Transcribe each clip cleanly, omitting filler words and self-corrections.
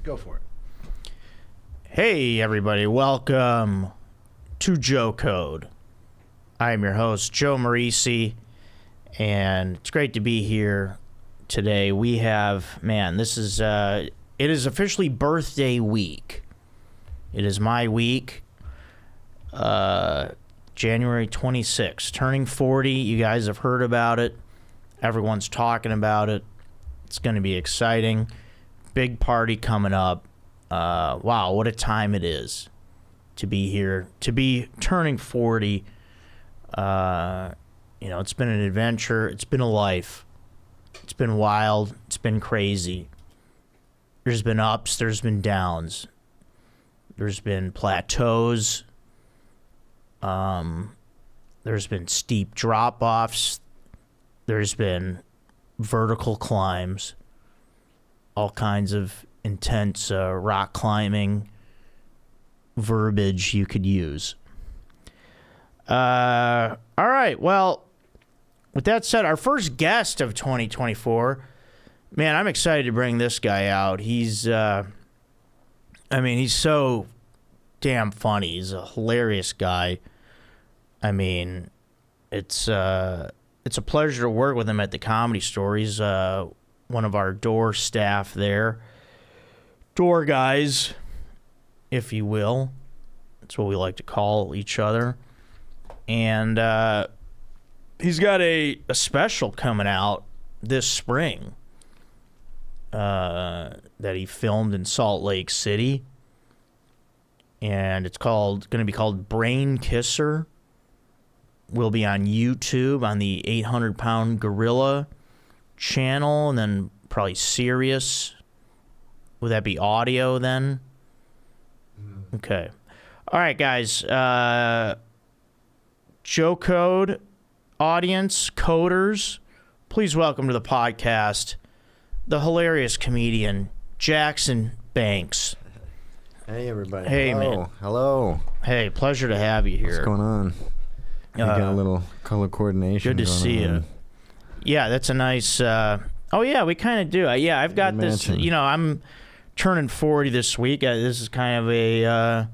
Go for it. Hey, everybody. Welcome to Joe Code. I am your host, Joe Marrese, and it's great to be here today. We have, it is officially birthday week. It is my week, January 26th, turning 40. You guys have heard about it. Everyone's talking about it. It's going to be exciting. Big party coming up. Wow, what a time it is to be here, to be turning 40. It's been an adventure. It's been a life. It's been wild. It's been crazy. There's been ups. There's been downs. There's been plateaus. There's been steep drop-offs. There's been vertical climbs. All kinds of intense rock climbing verbiage you could use. All right, well, with that said, our first guest of 2024, man, I'm excited to bring this guy out. He's so damn funny. He's a hilarious guy. I mean, it's a pleasure to work with him at the Comedy Store. He's one of our door staff there. Door guys, if you will. That's what we like to call each other. And he's got a special coming out this spring that he filmed in Salt Lake City. And it's going to be called Brain Kisser. Will be on YouTube on the 800-Pound Gorilla channel, and then probably Sirius. Would that be audio then? Okay. All right, guys. Joe Code audience, coders, please welcome to the podcast the hilarious comedian Jackson Banks. Hey, everybody. Hey, hello. man. Hello. Hey, pleasure to have you here. What's going on? You got a little color coordination. Good to see you. Yeah, that's a nice... we kind of do. I've got this... I'm turning 40 this week. This is kind of a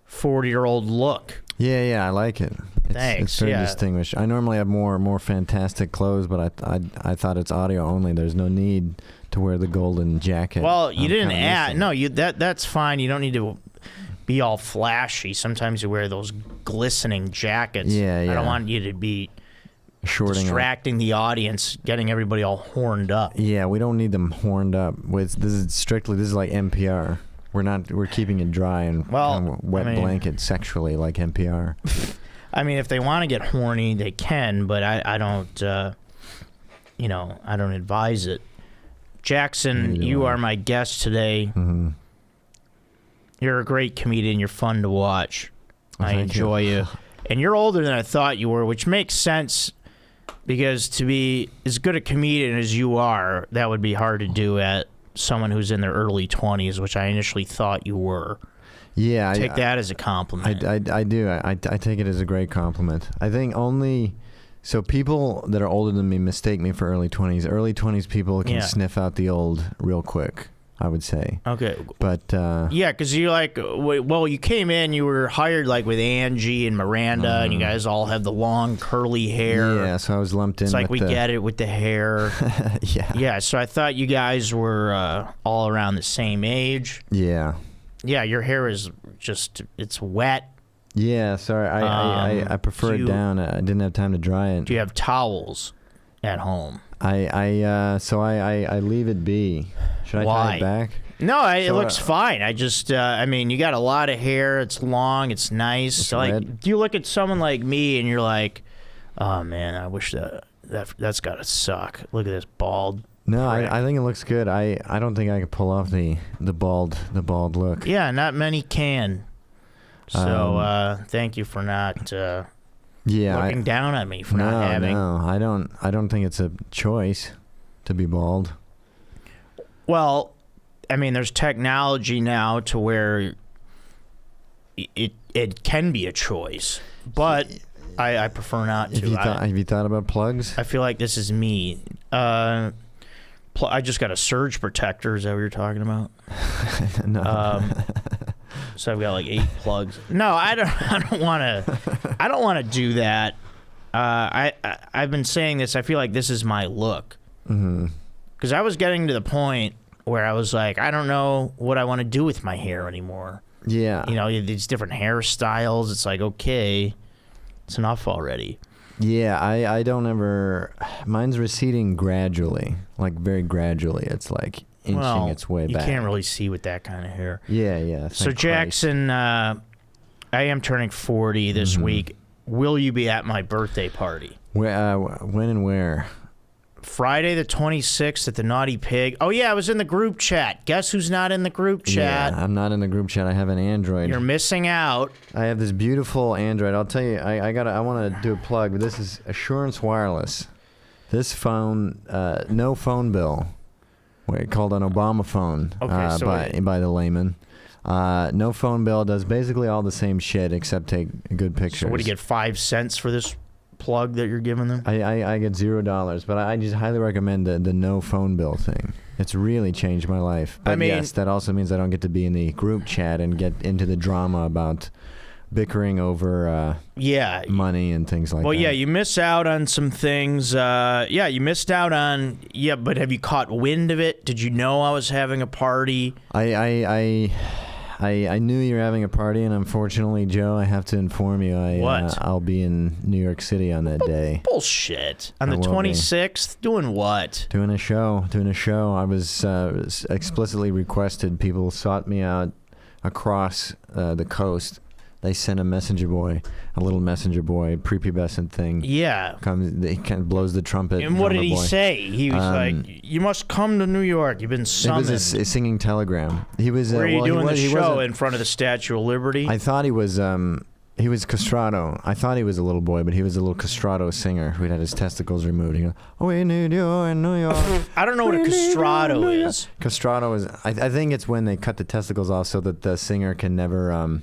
40-year-old look. Yeah, I like it. Thanks. It's very distinguished. I normally have more fantastic clothes, but I thought it's audio only. There's no need to wear the golden jacket. Well, you didn't add. No, that's fine. You don't need to be all flashy. Sometimes you wear those glistening jackets. Yeah. I don't want you to be distracting the audience, getting everybody all horned up. Yeah, we don't need them horned up. This is like NPR. We're keeping it dry and kind of wet blanket sexually like NPR. I mean, if they want to get horny, they can, but I don't, I don't advise it. Jackson, you are my guest today. Mm-hmm. You're a great comedian. You're fun to watch. Well, I enjoy you. And you're older than I thought you were, which makes sense because to be as good a comedian as you are, that would be hard to do at someone who's in their early 20s, which I initially thought you were. Yeah. Take that as a compliment. I do. I take it as a great compliment. I think so people that are older than me mistake me for early 20s. Early 20s people can sniff out the old real quick, I would say. Okay. But because you're like, you came in, you were hired like with Angie and Miranda, and you guys all have the long curly hair. Yeah, so I was lumped in. It's like get it with the hair. Yeah. Yeah, so I thought you guys were all around the same age. Yeah. Yeah, your hair is just, it's wet. Yeah, sorry, I prefer it down. I didn't have time to dry it. Do you have towels at home? I leave it be. Should I tie it back? No, it looks fine. I just, you got a lot of hair. It's long. It's nice. It's like, red. do you look at someone like me and you're like, oh man, I wish that's gotta suck. Look at this bald. No, I think it looks good. I don't think I could pull off the bald look. Yeah, not many can. So thank you for not looking down at me for not having. No, I don't think it's a choice to be bald. Well, there's technology now to where it can be a choice, but I prefer not to. Have you thought about plugs? I feel like this is me. I just got a surge protector. Is that what you're talking about? No. So I've got like 8 plugs. No, I don't want to do that. I've been saying this. I feel like this is my look. Because I was getting to the point where I was like, I don't know what I want to do with my hair anymore. Yeah. You know, these different hairstyles. It's like, okay, it's enough already. Yeah, I don't ever. Mine's receding gradually, like very gradually. It's like inching its way back. You can't really see with that kind of hair. Yeah. So Jackson, I am turning 40 this week. Will you be at my birthday party? When and where? Friday the 26th at the Naughty Pig. Oh, yeah, I was in the group chat. Guess who's not in the group chat? Yeah, I'm not in the group chat. I have an Android. You're missing out. I have this beautiful Android. I'll tell you, I want to do a plug, but this is Assurance Wireless. This phone, no phone bill. Called an Obama phone by the layman. No phone bill, does basically all the same shit except take good pictures. So what do you get, 5 cents for this plug that you're giving them? I get $0, but I just highly recommend the no phone bill thing. It's really changed my life. But yes, that also means I don't get to be in the group chat and get into the drama about bickering over money and things like that. Well, yeah, you miss out on some things. You missed out on... Yeah, but have you caught wind of it? Did you know I was having a party? I knew you were having a party, and unfortunately, Joe, I have to inform you. I'll be in New York City on that day. Bullshit. On the 26th? Doing what? Doing a show. I was explicitly requested. People sought me out across the coast. They sent a little messenger boy, prepubescent thing. Yeah. He kind of blows the trumpet. And what did he say? He was like, you must come to New York. You've been summoned. It was a singing telegram. He was. Were you doing the show in front of the Statue of Liberty? I thought he was castrato. I thought he was a little boy, but he was a little castrato singer who had his testicles removed. He goes, we need you in New York. I don't know what a castrato is. Castrato is, I think it's when they cut the testicles off so that the singer can never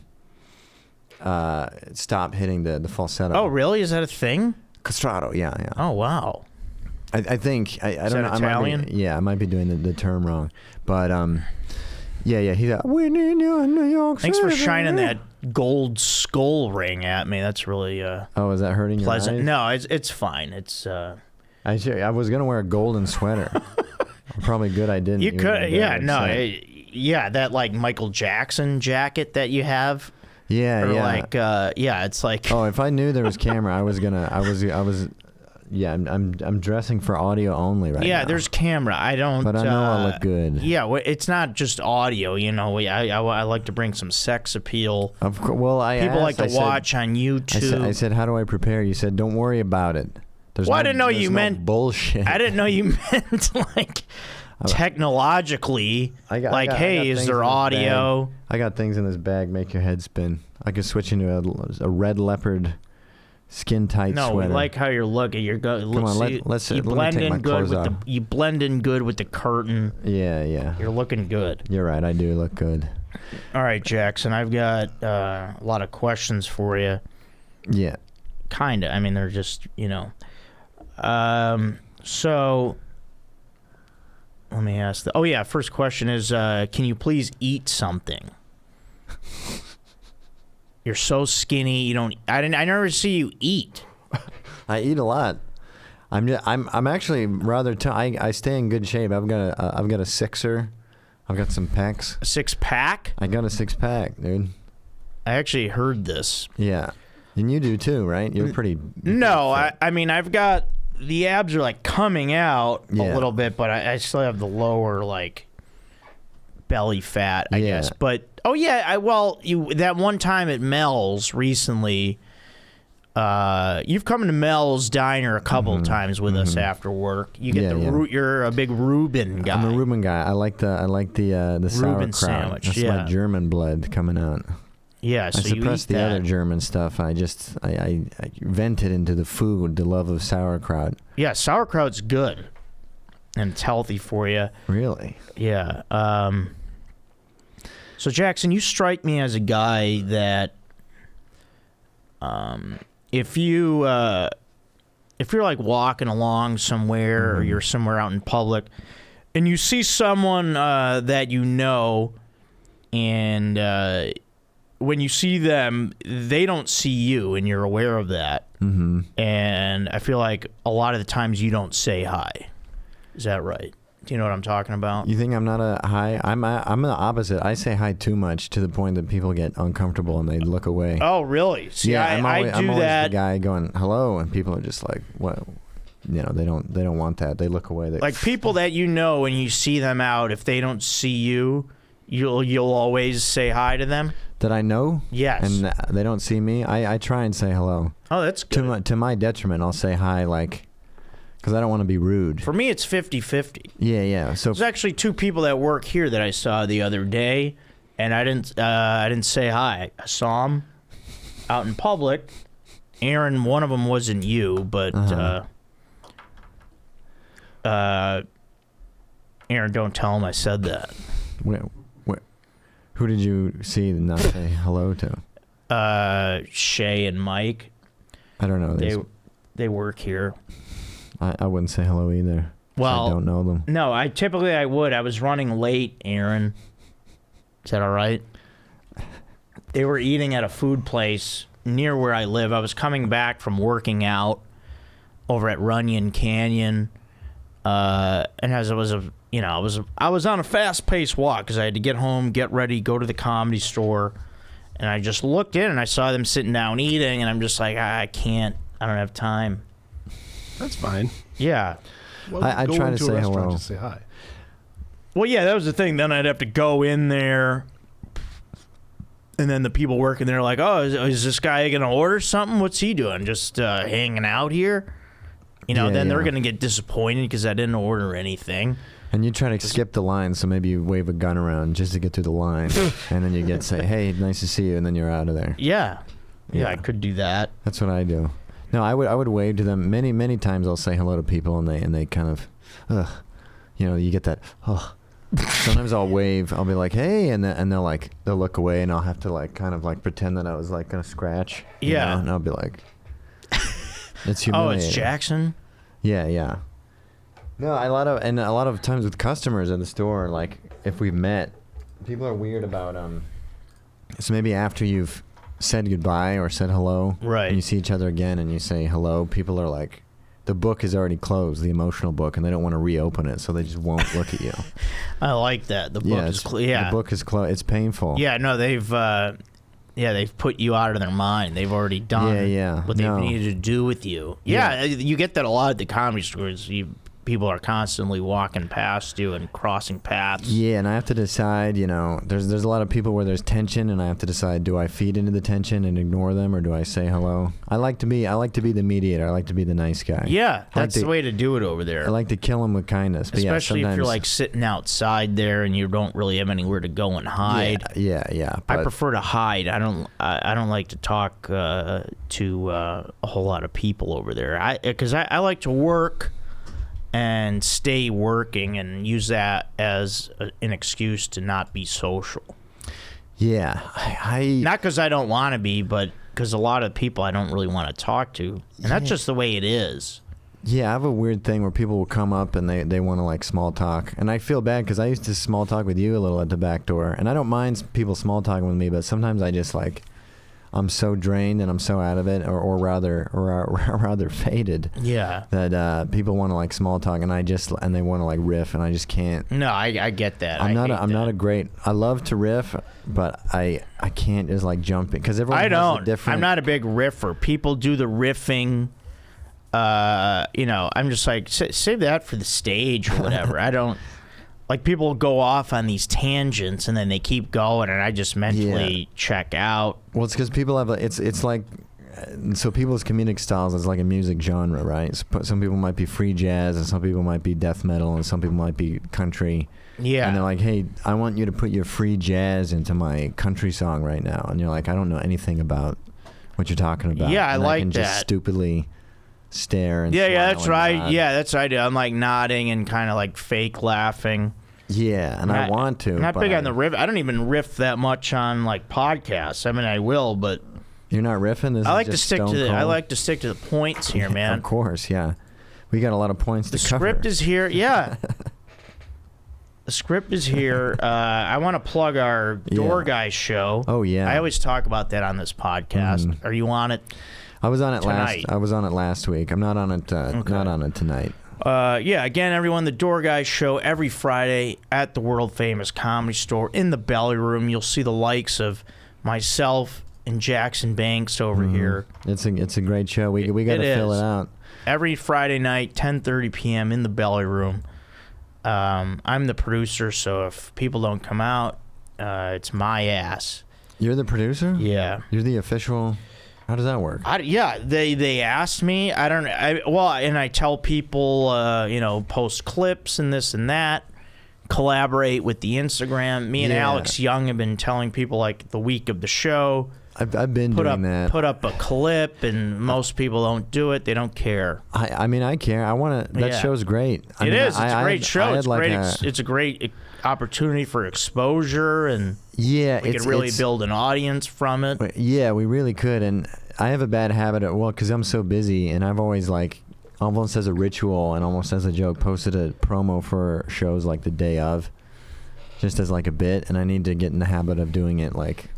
stop hitting the falsetto. Oh, really? Is that a thing? Castrato, yeah. Oh, wow. I think, I don't know. Italian? I might be doing the term wrong. But, he's like, we need you in New York City. Thanks for shining that gold skull ring at me. That's really oh, is that hurting pleasant? your eyes? No, it's fine. It's I was gonna wear a golden sweater. Probably good I didn't. You could, that like Michael Jackson jacket that you have. It's like. Oh, if I knew there was camera, I'm dressing for audio only right now. Yeah, there's camera. I don't. But I know I look good. Yeah, it's not just audio. You know, I like to bring some sex appeal. Of course. Well, people like to watch on YouTube. I said, how do I prepare? You said, don't worry about it. I didn't know you meant bullshit. I didn't know you meant like technologically. Hey, is there audio? I got things in this bag. Make your head spin. I could switch into a red leopard skin tight sweater. No, we like how you're looking. Come on, let me take my clothes off. You blend in good with the curtain. Yeah. You're looking good. You're right. I do look good. All right, Jackson. I've got a lot of questions for you. Yeah. Kinda. I mean, they're just So let me ask. First question is, can you please eat something? You're so skinny. You don't. I never see you eat. I eat a lot. I'm actually rather. I stay in good shape. I've got a sixer. I've got some packs. A 6-pack? I got a 6-pack, dude. I actually heard this. Yeah, and you do too, right? You're pretty. No, I mean I've got the abs are like coming out a little bit, but I still have the lower like belly fat, I guess. But that one time at Mel's recently, you've come to Mel's Diner a couple times with us after work. You get you're a big Reuben guy. I'm a Reuben guy. I like the sauerkraut sandwich. That's my German blood coming out. Yeah, so I suppressed the other German stuff. I vented into the food, the love of sauerkraut. Yeah, sauerkraut's good, and it's healthy for you. Really? Yeah. So Jackson, you strike me as a guy that, if you're like walking along somewhere or you're somewhere out in public, and you see someone that you know, and when you see them, they don't see you, and you're aware of that. Mm-hmm. And I feel like a lot of the times you don't say hi. Is that right? Do you know what I'm talking about? You think I'm not a hi? I'm the opposite. I say hi too much to the point that people get uncomfortable and they look away. Oh, really? See, yeah, I'm always the guy going hello, and people are just like, what? You know, they don't want that. They look away. Like people that you know, when you see them out, if they don't see you, you'll always say hi to them. That I know. Yes. And they don't see me. I try and say hello. Oh, that's good. To my detriment, I'll say hi, like, because I don't want to be rude. For me, it's 50-50. Yeah. So there's actually two people that work here that I saw the other day, and I didn't say hi. I saw them out in public. Aaron, one of them wasn't you, but Aaron, don't tell him I said that. Who did you see and not say hello to? Shay and Mike. I don't know. They work here. I wouldn't say hello either. Well, I don't know them. No, I would. I was running late, Aaron. Is that all right? They were eating at a food place near where I live. I was coming back from working out over at Runyon Canyon, and as I was I was on a fast-paced walk because I had to get home, get ready, go to the Comedy Store, and I just looked in and I saw them sitting down eating, and I'm just like, I don't have time. That's fine. Yeah. Well, I try to say hello. To say hi. Well, yeah, that was the thing. Then I'd have to go in there, and then the people working there are like, oh, is this guy going to order something? What's he doing? Just hanging out here? Then they're going to get disappointed because I didn't order anything. And you try to skip the line, so maybe you wave a gun around just to get through the line, and then you say, hey, nice to see you, and then you're out of there. Yeah, I could do that. That's what I do. No, I would wave to them. Many times I'll say hello to people, and they kind of, you get that, Sometimes I'll wave. I'll be like, hey, and they'll look away, and I'll have to kind of pretend that I was gonna scratch. Yeah. And I'll be like, it's humiliating. Oh, it's Jackson? Yeah. No, a lot of times with customers in the store, if we've met, people are weird about so maybe after you've said goodbye or said hello, right, and you see each other again and you say hello, people are like, the book is already closed, the emotional book, and they don't want to reopen it, so they just won't look at you. I like that. The book is closed. Yeah, the book is closed. It's painful. Yeah, no, they've put you out of their mind. They've already done what they needed to do with you. Yeah, you get that a lot at the Comedy Stores. People are constantly walking past you and crossing paths. Yeah, and I have to decide, there's a lot of people where there's tension, and I have to decide, do I feed into the tension and ignore them, or do I say hello? I like to be the mediator. I like to be the nice guy. Yeah, that's the way to do it over there. I like to kill them with kindness. But especially if you're sitting outside there and you don't really have anywhere to go and hide. Yeah. I prefer to hide. I don't like to talk to a whole lot of people over there. Because I like to work and stay working and use that as an excuse to not be social. Yeah. Not because I don't want to be, but because a lot of people I don't really want to talk to. And that's just the way it is. Yeah, I have a weird thing where people will come up and they want to small talk. And I feel bad because I used to small talk with you a little at the back door. And I don't mind people small talking with me, but sometimes I just I'm so drained and I'm so out of it, or rather faded. Yeah. That people want to small talk, and they want to riff, and I just can't. No, I get that. I'm not a great. I love to riff, but I can't just jump in because everyone has a different. I'm not a big riffer. People do the riffing. I'm just save that for the stage or whatever. I don't. People go off on these tangents and then they keep going, and I just mentally check out. Well, it's because people have so people's comedic styles is like a music genre, right? Some people might be free jazz, and some people might be death metal, and some people might be country. Yeah. And they're like, hey, I want you to put your free jazz into my country song right now. And you're like, I don't know anything about what you're talking about. Yeah, I like can that. Just stupidly stare and that's right. Nod. Yeah, that's what I do. I'm nodding and kind of fake laughing. Yeah, and I want to. I'm not big on the riff. I don't even riff that much on podcasts. I mean, I will, but you're not riffing. I like to stick to the points here, man. Of course, yeah. We got a lot of points to cover. The script is here, yeah. The script is here. I want to plug our Door Guy show. Oh yeah. I always talk about that on this podcast. Are you on it? I was on it tonight? I was on it last week. I'm not on it. Okay. Not on it tonight. Again, everyone, the Door Guy show every Friday at the world famous Comedy Store in the Belly Room. You'll see the likes of myself and Jackson Banks over here. It's a great show. We got to fill it out. Every Friday night, 10:30 p.m. in the Belly Room. I'm the producer, so if people don't come out, it's my ass. You're the producer? Yeah. You're the official. How does that work? They asked me. And I tell people, post clips and this and that. Collaborate with the Instagram. Me and Alex Young have been telling people like the week of the show. I've been doing that. Put up a clip, and most people don't do it. They don't care. I mean, I care. I want to. That show's great. It is. It's a great show. It's a great opportunity for exposure, and we could really build an audience from it. Yeah, we really could. And I have a bad habit because I'm so busy, and I've always almost as a ritual and almost as a joke, posted a promo for shows like the day of, just as like a bit, and I need to get in the habit of doing it like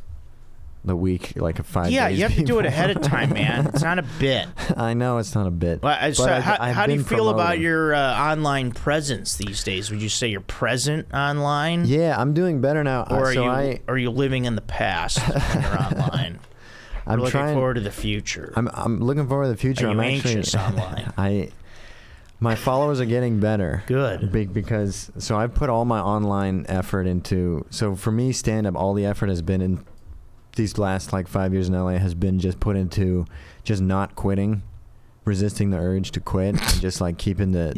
the week, like a 5 days. Yeah, you have to do it ahead of time, man. It's not a bit. I know it's not a bit. So how do you feel about your online presence these days? Would you say you're present online? Yeah, I'm doing better now. Or are you living in the past when you're online? I'm looking forward to the future. I'm looking forward to the future. Are you anxious online? My followers are getting better. Good. Because I've put all my online effort into. So for me, stand up, all the effort has been in these last 5 years in LA has been just put into just not quitting, resisting the urge to quit, and just keeping the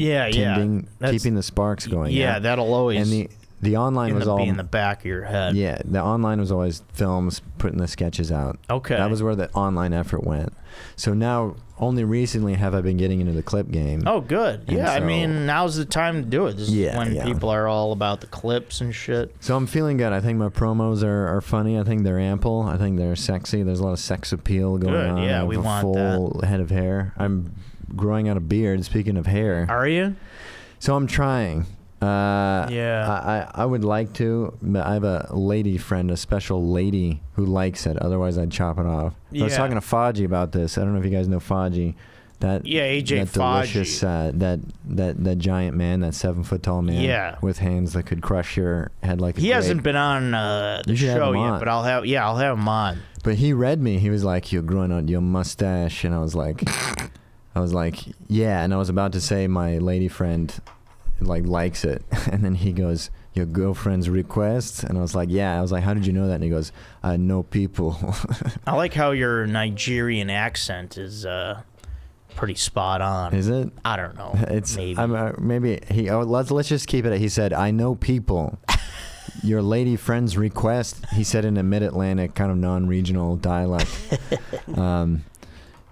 keeping the sparks going. Yeah, that'll always. And the online was all in the back of your head. Yeah, the online was always films, putting the sketches out. Okay. That was where the online effort went. So now, only recently have I been getting into the clip game. Oh, good. And I mean, now's the time to do it. This is when people are all about the clips and shit. So I'm feeling good. I think my promos are funny. I think they're ample. I think they're sexy. There's a lot of sex appeal going on. Yeah, I have we want full head of hair. I'm growing out a beard, speaking of hair. Are you? So I'm trying. I would like to, but I have a lady friend, a special lady who likes it. Otherwise, I'd chop it off. I was talking to Fodgy about this. I don't know if you guys know Fodgy. AJ delicious, that giant man, that 7 foot tall man, with hands that could crush your head like a He hasn't been on the show yet, but I'll have him on. But he read me. He was like, "You're growing out your mustache," and I was like, "Yeah," and I was about to say my lady friend likes it, and then he goes, "Your girlfriend's request?" And I was like, "Yeah." I was like, "How did you know that?" And he goes, "I know people." I like how your Nigerian accent is pretty spot on. Is it? I don't know. It's maybe. Maybe he. Let's just keep it. He said, "I know people." Your lady friend's request. He said in a mid-Atlantic kind of non-regional dialect.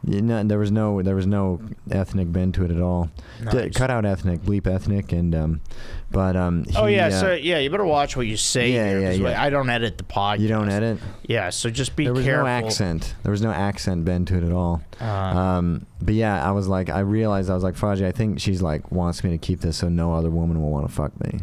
There was no ethnic bend to it at all. Nice. Cut out ethnic, bleep ethnic, and you better watch what you say. Yeah. I don't edit the podcast. You don't edit? Yeah, so just be careful. There was no accent bend to it at all. But yeah, I realized, Fodgy, I think she's wants me to keep this so no other woman will want to fuck me.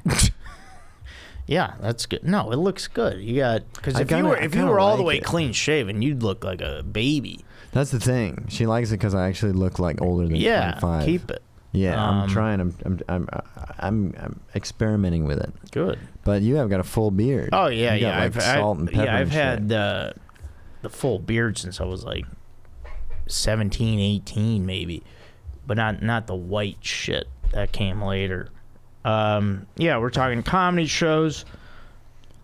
Yeah, that's good. No, it looks good. You got, because if you were all the way clean shaven, you'd look like a baby. That's the thing. She likes it because I actually look older than 25. Keep it. Yeah, I'm trying. I'm experimenting with it. Good. But you have got a full beard. Oh yeah, you got, salt and pepper. Yeah, I've had the full beard since I was 17, 18 maybe, but not the white shit that came later. We're talking comedy shows.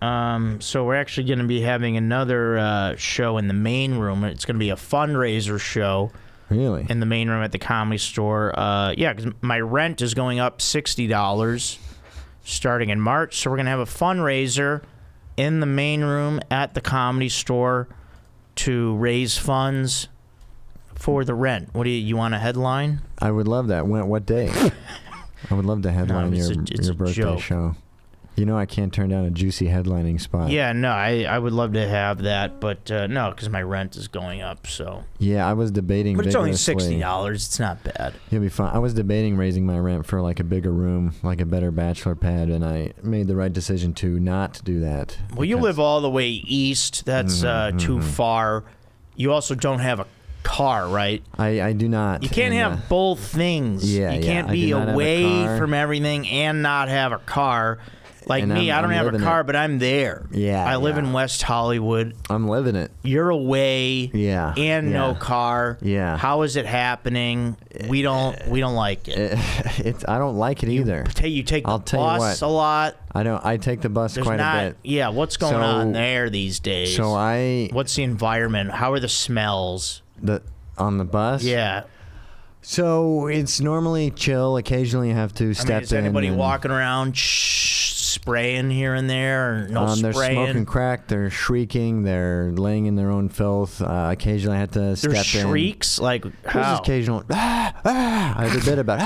So we're actually going to be having another show in the main room. It's going to be a fundraiser show. Really? In the main room at the Comedy Store. Because my rent is going up $60 starting in March. So we're going to have a fundraiser in the main room at the Comedy Store to raise funds for the rent. What do you want a headline? I would love that. What day? I would love to headline your birthday show. You know I can't turn down a juicy headlining spot. Yeah, no, I would love to have that, but no, because my rent is going up. So. Yeah, I was debating. But it's only vigorously. $60. It's not bad. It'll be fun. I was debating raising my rent for like a bigger room, like a better bachelor pad, and I made the right decision to not do that. Well, you live all the way east. That's too far. You also don't have a car, right? I do not. You can't have both things. Yeah, you can't I be do not have a away car. from everything and not have a car. Like And me, I don't I'm have a living car, it. but I'm there. Yeah, I live yeah. in West Hollywood. I'm living it. You're away. Yeah, And no yeah. car. Yeah. How is it happening? We don't like it. I don't like it either. You take the I'll tell you bus what. a lot. I take the bus There's quite not. a bit. Yeah. What's going on there these days? So What's the environment? How are the smells? On the bus. Yeah. So it's normally chill. Occasionally you have to step in. Is anybody and, walking around spraying here and there, or no They're spraying? smoking crack. They're shrieking. They're laying in their own filth. Occasionally I have to step in. There's shrieks? Like There's how? occasional. I have a bit about.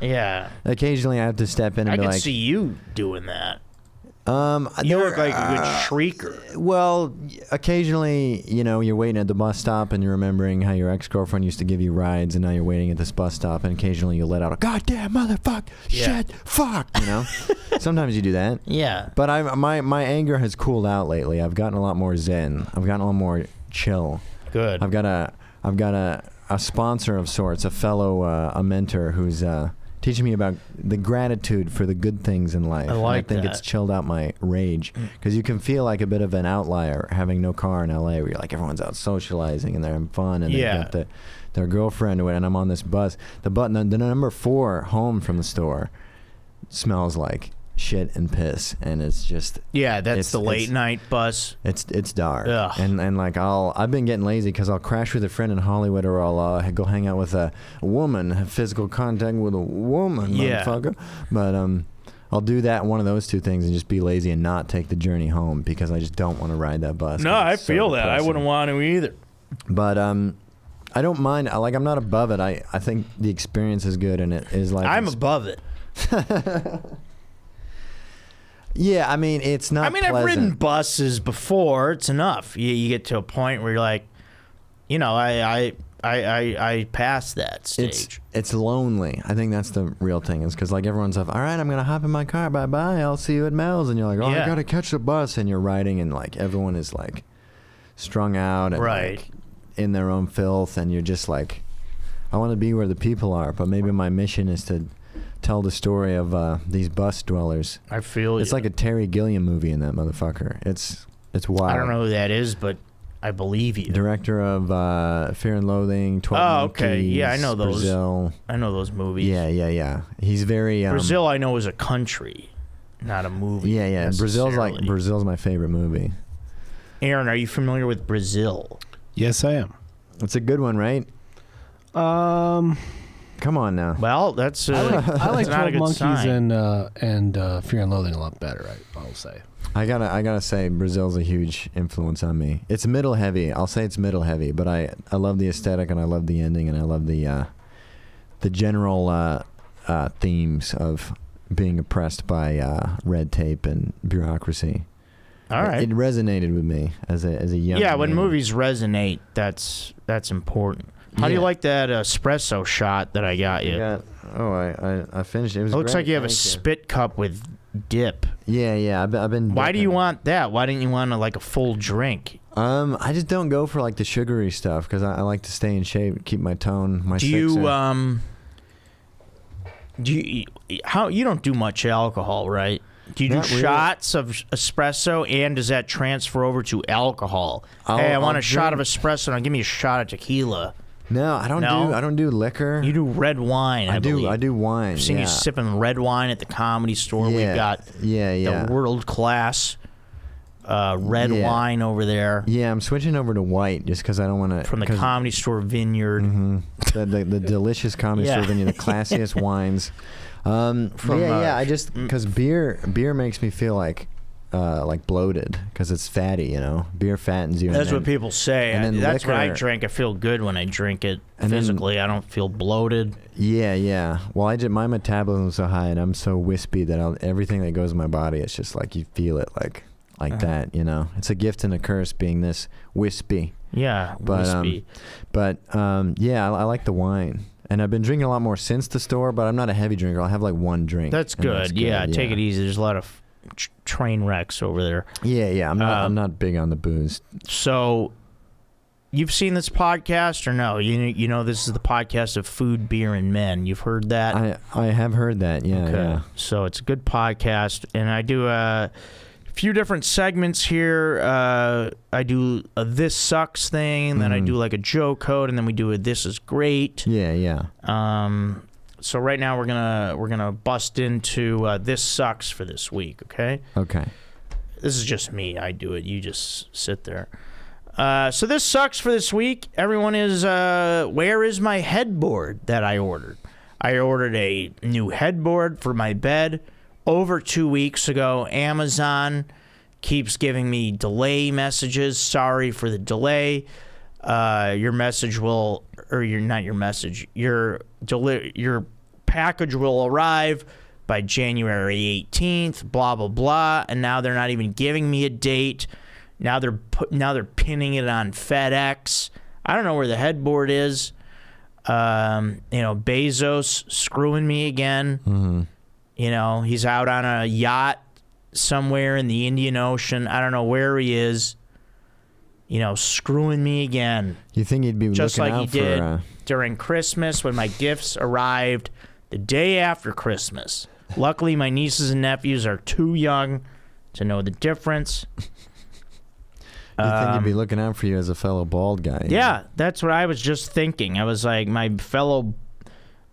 Yeah. Occasionally I have to step in and I be can like. see you doing that. You You look like a good shrieker. Well, occasionally, you're waiting at the bus stop and you're remembering how your ex-girlfriend used to give you rides, and now you're waiting at this bus stop, and occasionally you let out a goddamn motherfucker, Yeah. shit, fuck, Sometimes you do that. Yeah. But my anger has cooled out lately. I've gotten a lot more zen. I've gotten a lot more chill. Good. I've got a sponsor of sorts, a fellow, a mentor who's teaching me about the gratitude for the good things in life. I like and I think that. it's chilled out my rage, because you can feel like a bit of an outlier having no car in LA, where you're like, everyone's out socializing and they're having fun, and Yeah. they got their girlfriend or what, and I'm on this bus. The number 4 home from the store smells like shit and piss, and it's just Yeah, that's the late night bus. it's dark. Ugh. And like I've been getting lazy because I'll crash with a friend in Hollywood, or I'll go hang out with a woman, have physical contact with a woman, Yeah. motherfucker. But I'll do that, one of those two things, and just be lazy and not take the journey home, because I just don't want to ride that bus. No, 'cause I it's so feel that. I depressing. wouldn't want to either. But I don't mind. I'm not above it. I think the experience is good, and it is like I'm above it. Yeah, I mean, it's not. I've pleasant. ridden buses before. It's enough. You get to a point where you're like, I passed that stage. It's lonely. I think that's the real thing. Is because like everyone's like, all right, I'm gonna hop in my car. Bye bye. I'll see you at Mel's. And you're like, oh, Yeah. I gotta catch the bus. And you're riding, and like everyone is like strung out and Right. like, in their own filth, and you're just like, I want to be where the people are, but maybe my mission is to tell the story of these bus dwellers. I feel It's you. like a Terry Gilliam movie in that motherfucker. It's wild. I don't know who that is, but I believe you. Director of Fear and Loathing, 12 Oh, okay. Monkeys, Yeah, I know those. Brazil. I know those movies. Yeah. He's very Brazil, I know, is a country, not a movie. Yeah. necessarily. Brazil's my favorite movie. Aaron, are you familiar with Brazil? Yes, I am. It's a good one, right? Come on now. Well, that's I like that's not a 12 good Monkeys sign. and Fear and Loathing a lot better, I'll say. I gotta say, Brazil's a huge influence on me. It's middle heavy. I'll say it's middle heavy, but I love the aesthetic, and I love the ending, and I love the general themes of being oppressed by red tape and bureaucracy. All right. It resonated with me as a young Yeah, when man. movies resonate, that's important. How do you Yeah. like that espresso shot that I got you? I finished it. It was It looks great. like you have a Thank spit cup with dip. Yeah. I've been. Why do you dipping. want that? Why didn't you want like a full drink? I just don't go for like the sugary stuff, because I like to stay in shape, keep my tone, my Do sixer. you don't do much alcohol, right? Do you Not do really. shots of espresso, and does that transfer over to alcohol? I'll- Hey, I want I'll a shot of drink- espresso, and give me a shot of tequila. No, I don't No? do. I don't do liquor. You do red wine. I believe. I do wine. I've seen you sipping red wine at the Comedy Store. Yeah. We've got Yeah. the world class red Yeah. wine over there Yeah, I'm switching over to white just because I don't want to. from the Comedy Store vineyard. the delicious Comedy Yeah. Store vineyard, the classiest wines. From, I just because beer makes me feel like like bloated because it's fatty. You know, beer fattens you. That's what people say. That's what I drink. I feel good when I drink it. And physically, I don't feel bloated. Yeah. Well, my metabolism's so high and I'm so wispy that everything that goes in my body, it's just like you feel it like that. You know, it's a gift and a curse being this wispy. Yeah, wispy. Yeah, I like the wine. And I've been drinking a lot more since the store, but I'm not a heavy drinker. I'll have like one drink. That's good. Yeah, take it easy. There's a lot of train wrecks over there. Yeah. I'm not big on the booze. So, you've seen this podcast or no? You know this is the podcast of food, beer, and men. You've heard that? I have heard that. Yeah. Okay. Yeah. So it's a good podcast, and I do a few different segments here. I do a This Sucks thing, then I do like a Joe Code, and then we do a This Is Great. Yeah. So right now we're gonna bust into This Sucks for this week. Okay. This is just me. I do it. You just sit there. So this sucks for this week. Everyone is where is my headboard that I ordered? I ordered a new headboard for my bed over 2 weeks ago. Amazon keeps giving me delay messages. Sorry for the delay. Your package will arrive by January 18th. Blah blah blah. And now they're not even giving me a date. Now they're pinning it on FedEx. I don't know where the headboard is. Bezos screwing me again. Mm-hmm. You know, he's out on a yacht somewhere in the Indian Ocean. I don't know where he is. You know, screwing me again. You think he'd be just looking like out he did for, during Christmas when my gifts arrived the day after Christmas. Luckily, my nieces and nephews are too young to know the difference. You think he'd be looking out for you as a fellow bald guy? Yeah, that's what I was just thinking. I was like, my fellow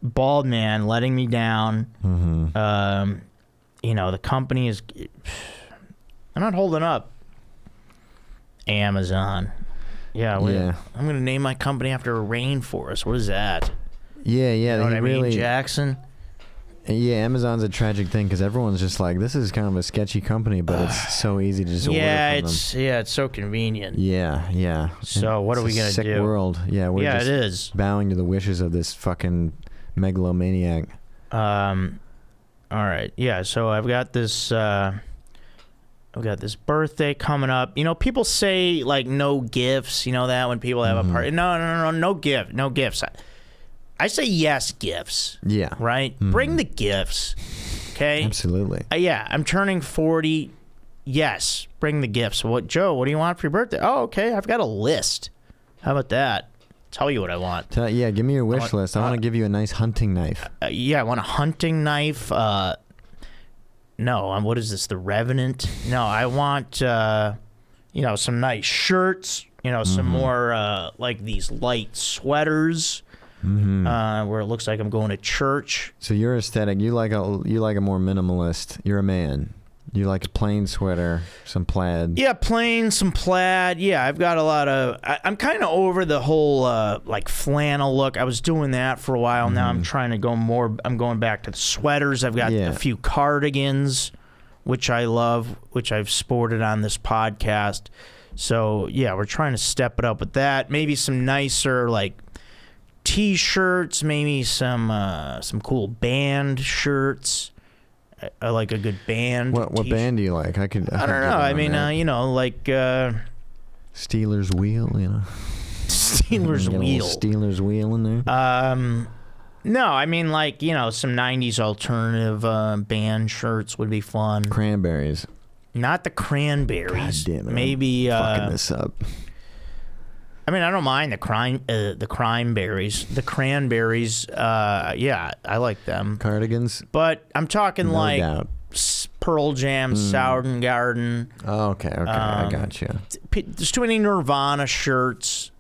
bald man letting me down. Mm-hmm. The company is... I'm not holding up. Amazon. Yeah. I'm going to name my company after a rainforest. What is that? Yeah. You know what I mean, Jackson? Yeah, Amazon's a tragic thing because everyone's just like, this is kind of a sketchy company, but it's so easy to just order from them. It's so convenient. Yeah. So what are we gonna do? Sick world. Yeah, it is bowing to the wishes of this fucking megalomaniac. All right. Yeah. So I've got this birthday coming up. You know, people say like no gifts. You know that when people have a party. No gifts. I say yes, gifts. Yeah. Right? Mm-hmm. Bring the gifts. Okay? Absolutely. I'm turning 40. Yes, bring the gifts. Joe, what do you want for your birthday? Oh, okay. I've got a list. How about that? Tell you what I want. Give me your wish list. I want to give you a nice hunting knife. I want a hunting knife. No, what is this? The Revenant? No, I want, some nice shirts. Some more, like these light sweaters. Mm-hmm. Where it looks like I'm going to church. So your aesthetic, you like a more minimalist. You're a man. You like a plain sweater, some plaid. Yeah, plain, some plaid. Yeah, I've got a lot of... I'm kind of over the whole like flannel look. I was doing that for a while. Now I'm trying to go more... I'm going back to the sweaters. I've got a few cardigans, which I love, which I've sported on this podcast. So, yeah, we're trying to step it up with that. Maybe some nicer, like... T-shirts, maybe some cool band shirts. I like a good band. What band do you like? I don't know. I mean, like Steelers Wheel. Steelers Wheel. Steelers Wheel in there. No, I mean like some '90s alternative band shirts would be fun. Cranberries. Not the Cranberries. God damn it! Maybe fucking this up. I mean, I don't mind the cranberries. The cranberries, I like them. Cardigans? But I'm talking no like doubt. Pearl Jam, Soundgarden. Oh, okay, I got you. There's too many Nirvana shirts.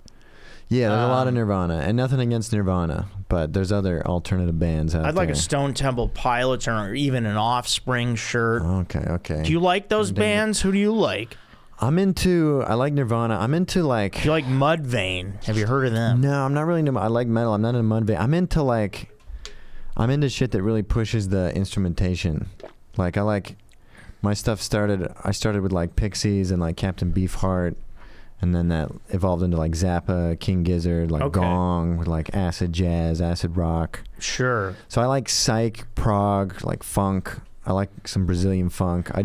Yeah, there's a lot of Nirvana, and nothing against Nirvana, but there's other alternative bands out there. I'd like a Stone Temple Pilots or even an Offspring shirt. Okay. Do you like those bands? Who do you like? I like Nirvana. I'm into like... Do you like Mudvayne? Have you heard of them? No, I'm not really into... I like metal. I'm not into Mudvayne. I'm into shit that really pushes the instrumentation. Like, I like My stuff I started with like Pixies and like Captain Beefheart, and then that evolved into like Zappa, King Gizzard, like Gong, with like acid jazz, acid rock. Sure. So I like psych, prog, like funk. I like some Brazilian funk. I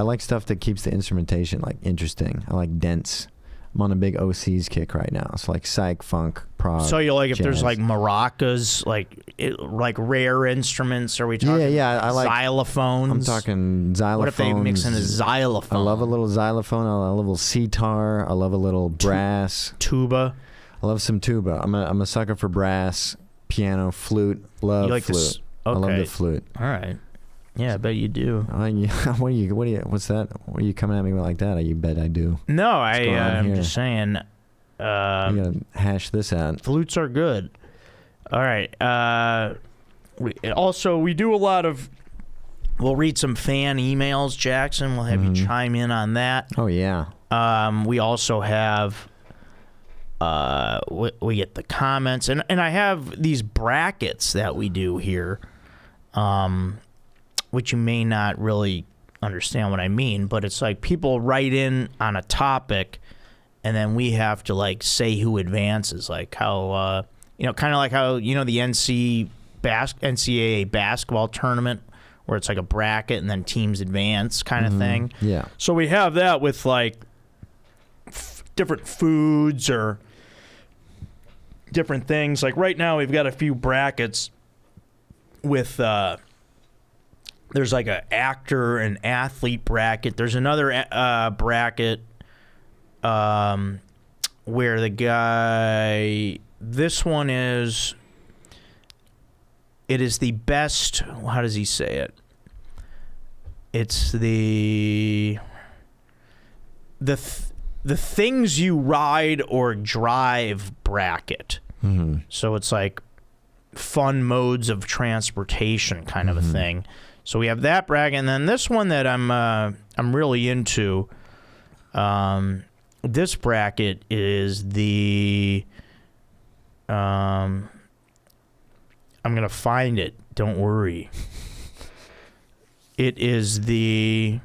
like stuff that keeps the instrumentation like interesting. I like dense. I'm on a big OCs kick right now. It's like psych, funk, prog. So you like if jazz. there's like maracas, like rare instruments? Are we talking? Yeah. I like xylophones. I'm talking xylophones. What if they mix in a xylophone? I love a little xylophone. I love a little sitar. I love a little brass. Tuba. I love some tuba. I'm a sucker for brass, piano, flute. Love You like flute. this? I love Okay. the flute. All right. Yeah, I bet you do. What's that? What are you coming at me with like that? You bet I do. No, I'm I'm just saying. You gotta hash this out. Flutes are good. All right. We do a lot of. We'll read some fan emails, Jackson. We'll have you chime in on that. Oh yeah. We also have. We get the comments, and I have these brackets that we do here. Which you may not really understand what I mean, but it's like people write in on a topic, and then we have to like say who advances, like how kind of like how the NCAA basketball tournament, where it's like a bracket and then teams advance kind of thing. Yeah. So we have that with like different foods or different things. Like right now, we've got a few brackets with. There's like an actor and athlete bracket. There's another bracket where the guy. This one is. It is the best. How does he say it? It's the things you ride or drive bracket. Mm-hmm. So it's like fun modes of transportation kind of a thing. So we have that bracket, and then this one that I'm really into. This bracket is the. I'm gonna find it. Don't worry. It is the.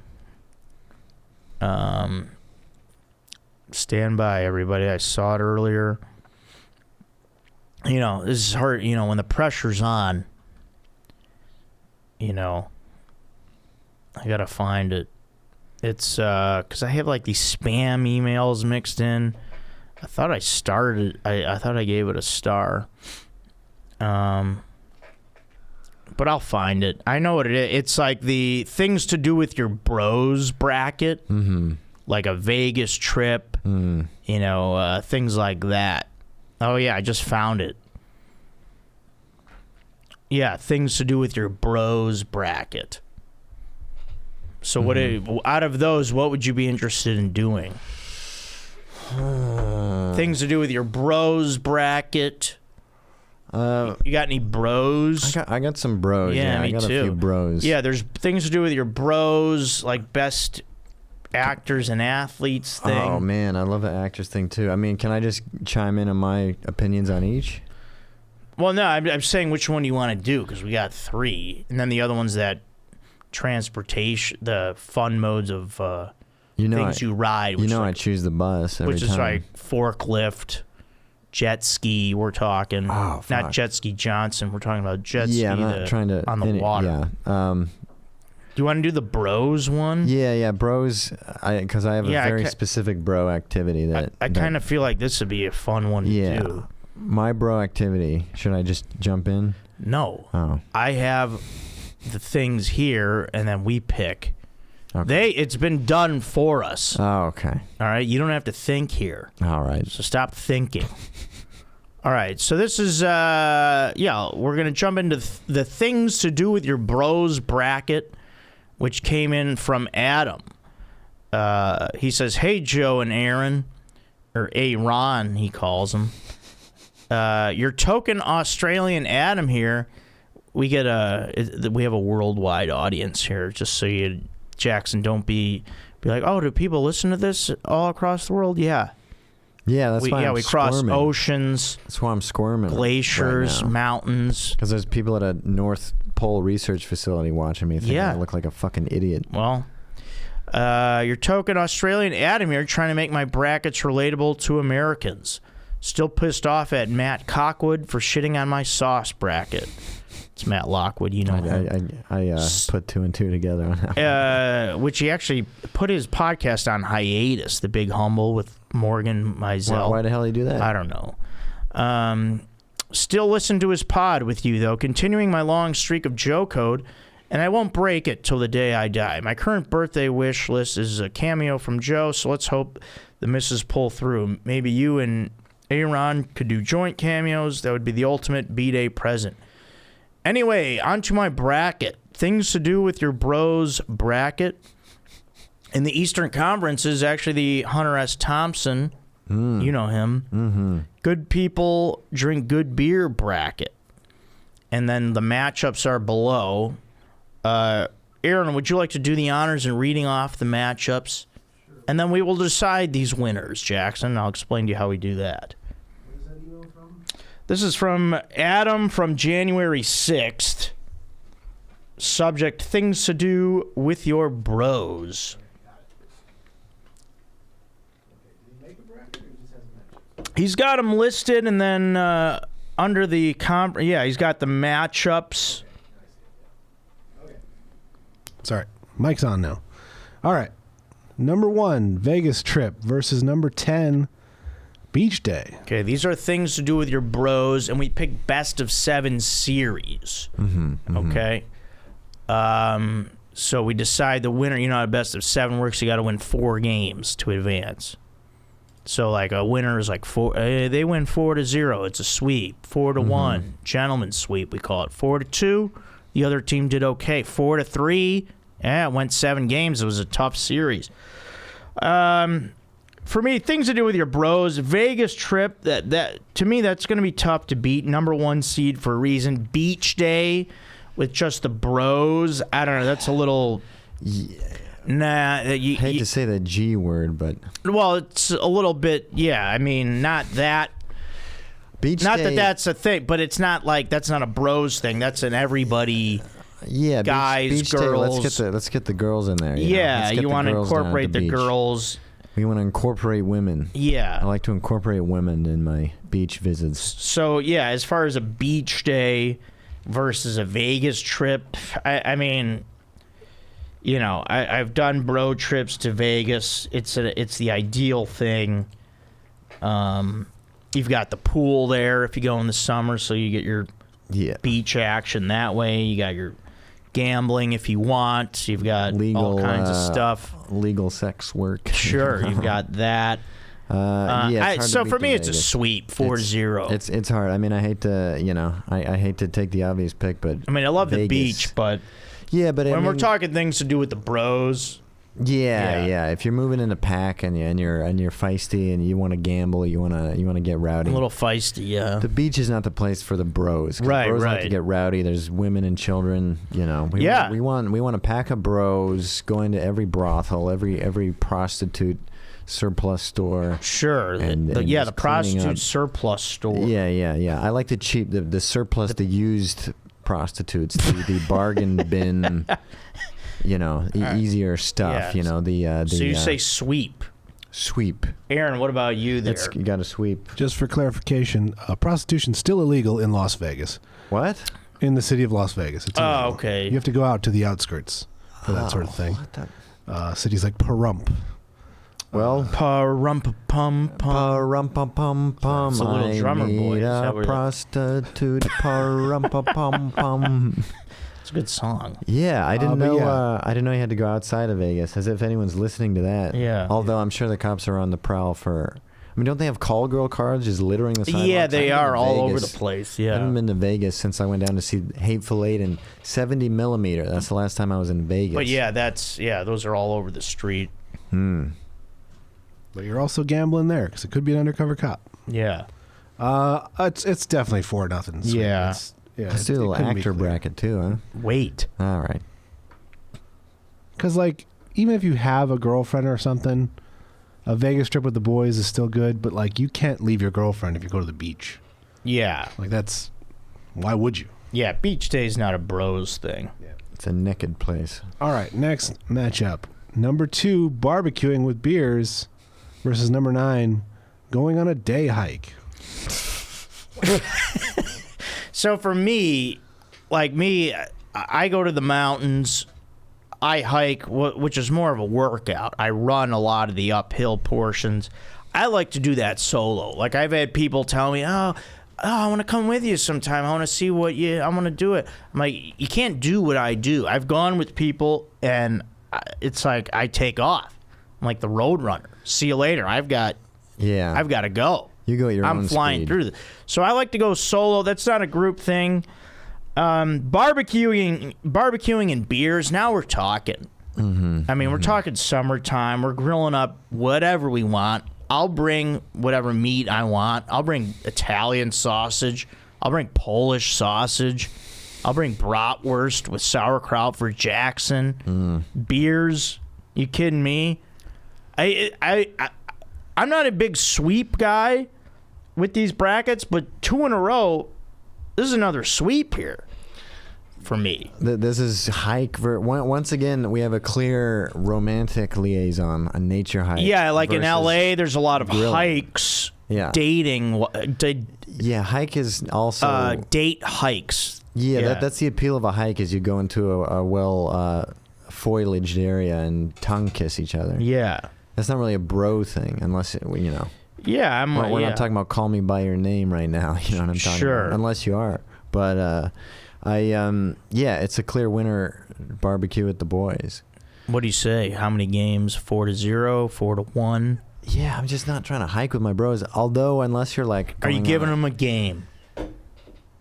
Stand by, everybody. I saw it earlier. This is hard. When the pressure's on. I gotta find it. It's because I have like these spam emails mixed in. I thought I started. I thought I gave it a star. But I'll find it. I know what it is. It's like the things to do with your bros bracket, like a Vegas trip. Things like that. Oh yeah, I just found it. Yeah, things to do with your bros bracket. So what out of those, what would you be interested in doing? Things to do with your bros bracket. You got any bros? I got some bros. Yeah, me I got too. a few bros. Yeah, there's things to do with your bros, like best actors and athletes thing. Oh man, I love the actors thing too. I mean, can I just chime in on my opinions on each? Well, no, I'm saying which one you want to do, because we got 3, and then the other one's that transportation, the fun modes of things you ride. Which I choose the bus every which time. is like forklift, jet ski. We're talking not jet ski Johnson. We're talking about jet ski. I'm not trying to on the water. Yeah. Do you want to do the bros one? Yeah, bros. Because I have a very specific bro activity that I kind of feel like this would be a fun one to do. My bro activity. Should I just jump in? No. Oh. I have the things here, and then we pick. Okay. It's been done for us. Oh, okay. All right, you don't have to think here. All right. So stop thinking. All right, so this is we're gonna jump into the things to do with your bros bracket, which came in from Adam. He says, "Hey Joe and Aaron, or Aaron, he calls him. Your token Australian Adam here. We get we have a worldwide audience here, just so you, Jackson, don't be like, oh, do people listen to this all across the world? Yeah. Yeah, that's why I'm we cross squirming. Oceans. That's why I'm squirming. Glaciers, right mountains. Because there's people at a North Pole research facility watching me thinking I look like a fucking idiot. Well, Your token Australian Adam here trying to make my brackets relatable to Americans. Still pissed off at Matt Cockwood for shitting on my sauce bracket. It's Matt Lockwood, you know him. I put two and two together on that. Which he actually put his podcast on hiatus, The Big Humble with Morgan Mizell. Why the hell did he do that? I don't know. Still listen to his pod with you, though, continuing my long streak of Joe Code, and I won't break it till the day I die. My current birthday wish list is a cameo from Joe, so let's hope the misses pull through. Maybe you and Aaron could do joint cameos. That would be the ultimate B-Day present. Anyway, on to my bracket. Things to do with your bros bracket. In the Eastern Conference is actually the Hunter S. Thompson. You know him. Mm-hmm. Good people drink good beer bracket. And then the matchups are below. Aaron, would you like to do the honors in reading off the matchups? Sure. And then we will decide these winners, Jackson. I'll explain to you how we do that. This is from Adam from January 6th. Subject, things to do with your bros. He's got them listed, and then under the he's got the matchups. Sorry, mic's on now. All right. Number 1, Vegas trip versus number 10, Beach Day. Okay, these are things to do with your bros, and we pick best of 7 series. Okay? So we decide the winner. You know how best of 7 works? You got to win 4 games to advance. So, like, a winner is like 4. They win 4-0. It's a sweep. 4-1. Gentleman's sweep, we call it. 4-2. The other team did okay. 4-3. Yeah, it went 7 games. It was a tough series. For me, things to do with your bros. Vegas trip, that to me, that's going to be tough to beat. Number 1 seed for a reason. Beach Day with just the bros. I don't know. That's a little... Yeah. Nah. I hate to say the G word, but... Well, it's a little bit... Yeah, I mean, not that... Beach not Day, that that's a thing, but it's not like... That's not a bros thing. That's an everybody... Yeah, guys, beach girls... Day, let's get the girls in there. You want to incorporate the girls... We want to incorporate women. Yeah. I like to incorporate women in my beach visits. So, yeah, as far as a beach day versus a Vegas trip, I mean, you know, I've done bro trips to Vegas. It's the ideal thing. You've got the pool there if you go in the summer, so you get your beach action that way. You got your gambling if you want. You've got all kinds of stuff. Legal sex work. Sure, you've got that. So for me, it's a sweep, 4-0. It's hard. I mean, I hate to, I hate to take the obvious pick, but I mean, I love Vegas. the beach, but when we're talking things to do with the bros. Yeah. If you're moving in a pack and you're feisty and you want to gamble, you want to get rowdy. A little feisty, yeah. The beach is not the place for the bros. Right, bros like to get rowdy. There's women and children. We want a pack of bros going to every brothel, every prostitute surplus store. Sure. The prostitute surplus store. Yeah. I like the surplus, the used prostitutes, the bargain bin. Easier stuff. Yeah. So you say sweep. Sweep. Aaron, what about you there? You got to sweep. Just for clarification, prostitution's still illegal in Las Vegas. What? In the city of Las Vegas. It's illegal. Oh, okay. You have to go out to the outskirts for that sort of thing. Cities like Pahrump. Well, Pahrump-pum-pum. Pahrump-pum-pum. It's a little drummer boy. Is that a prostitute. Pahrump-pum-pum. It's a good song. Yeah, I didn't know. I didn't know you had to go outside of Vegas. As if anyone's listening to that. Yeah. Although I'm sure the cops are on the prowl for. I mean, don't they have call girl cards just littering the sidewalks? Yeah, they are all over the place. Yeah. I haven't been to Vegas since I went down to see Hateful Eight and 70 millimeter. That's the last time I was in Vegas. But those are all over the street. But you're also gambling there because it could be an undercover cop. Yeah. It's definitely 4-0. Yeah. Let's do a little actor bracket too, huh? Wait. All right. Because, even if you have a girlfriend or something, a Vegas trip with the boys is still good, but, you can't leave your girlfriend if you go to the beach. Yeah. Why would you? Yeah, beach day is not a bros thing. Yeah. It's a naked place. All right, next matchup. number 2, barbecuing with beers, versus number 9, going on a day hike. So for me, I go to the mountains. I hike, which is more of a workout. I run a lot of the uphill portions. I like to do that solo. Like, I've had people tell me, oh, I want to come with you sometime. I want to see I want to do it. I'm like, you can't do what I do. I've gone with people, and it's like I take off. I'm like the road runner. See you later. I've got to go. You go at your own I'm flying speed. through this. So I like to go solo. That's not a group thing. Barbecuing and beers. Now we're talking. Mm-hmm. I mean, we're talking summertime. We're grilling up whatever we want. I'll bring whatever meat I want. I'll bring Italian sausage. I'll bring Polish sausage. I'll bring bratwurst with sauerkraut for Jackson. Beers. You kidding me? I'm not a big sweep guy with these brackets, but 2 in a row, this is another sweep here for me. This is hike. Once again, we have a clear romantic liaison, a nature hike. Yeah, like in L.A., there's a lot of grilling. hikes, Yeah. dating. Yeah, hike is also... date hikes. Yeah. That's the appeal of a hike, is you go into a well foliaged area and tongue kiss each other. Yeah. That's not really a bro thing, unless, Yeah, we're not talking about call me by your name right now. You know what I'm talking about? Unless you are. But it's a clear winner, barbecue with the boys. What do you say? How many games? 4-0, 4-1? Yeah, I'm just not trying to hike with my bros. Although, unless you're like... Are you giving them a game?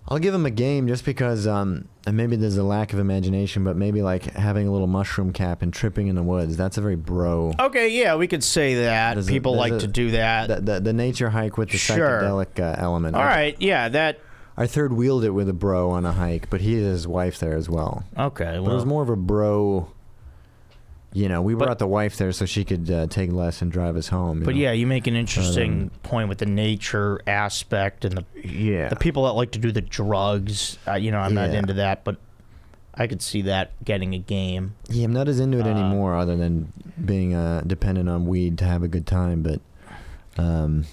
I'll give them a game just because, and maybe there's a lack of imagination, but maybe like having a little mushroom cap and tripping in the woods. That's a very bro. Okay, yeah, we could say that. People like to do that. The nature hike with the psychedelic element. All right, yeah, that... I third wheeled it with a bro on a hike, but he had his wife there as well. Okay, well... But it was more of a bro... we brought the wife there so she could take less and drive us home. Yeah, you make an interesting point with the nature aspect and the people that like to do the drugs. I'm not into that, but I could see that getting a game. Yeah, I'm not as into it anymore, other than being dependent on weed to have a good time. But I'll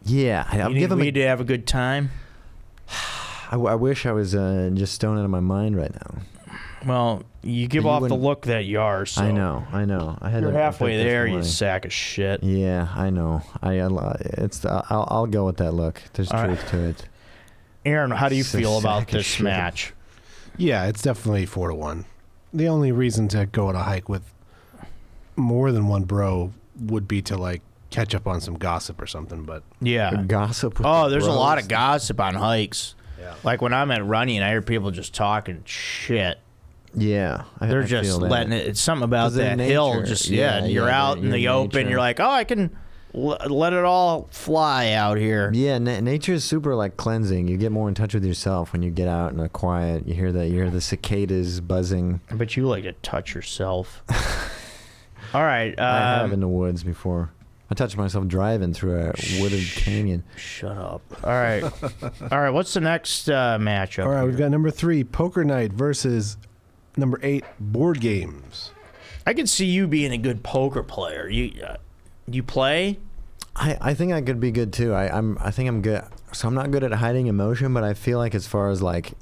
give him weed to have a good time. I wish I was just stoned out of my mind right now. Well, you give off the look that you are. So I know. You're halfway there, you sack of shit. Yeah, I know. I'll go with that look. There's truth to it. Aaron, how do you feel about this match? Yeah, it's definitely 4-1. The only reason to go on a hike with more than one bro would be to like catch up on some gossip or something. But yeah, gossip. There's a lot of gossip on hikes. Yeah. Like when I'm at running, I hear people just talking shit. Yeah, they're just letting it. It's something about that hill. Just you're out in the open. You're like, I can let it all fly out here. Yeah, nature is super like cleansing. You get more in touch with yourself when you get out in the quiet. You hear the cicadas buzzing. But you like to touch yourself. All right, I have in the woods before. I touched myself driving through a wooded canyon. Shut up. All right. All right, what's the next matchup? All right, we've got number 3, poker night, versus number 8, board games. I could see you being a good poker player. You play? I think I could be good too. I think I'm good. So I'm not good at hiding emotion, but I feel like as far as like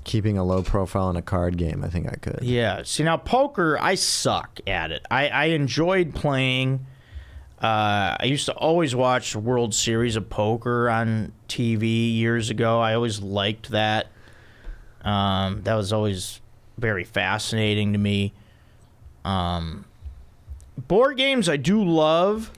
keeping a low profile in a card game, I think I could. Yeah. See, now poker, I suck at it. I enjoyed playing. I used to always watch the World Series of Poker on TV years ago. I always liked that. That was always very fascinating to me. Board games I do love,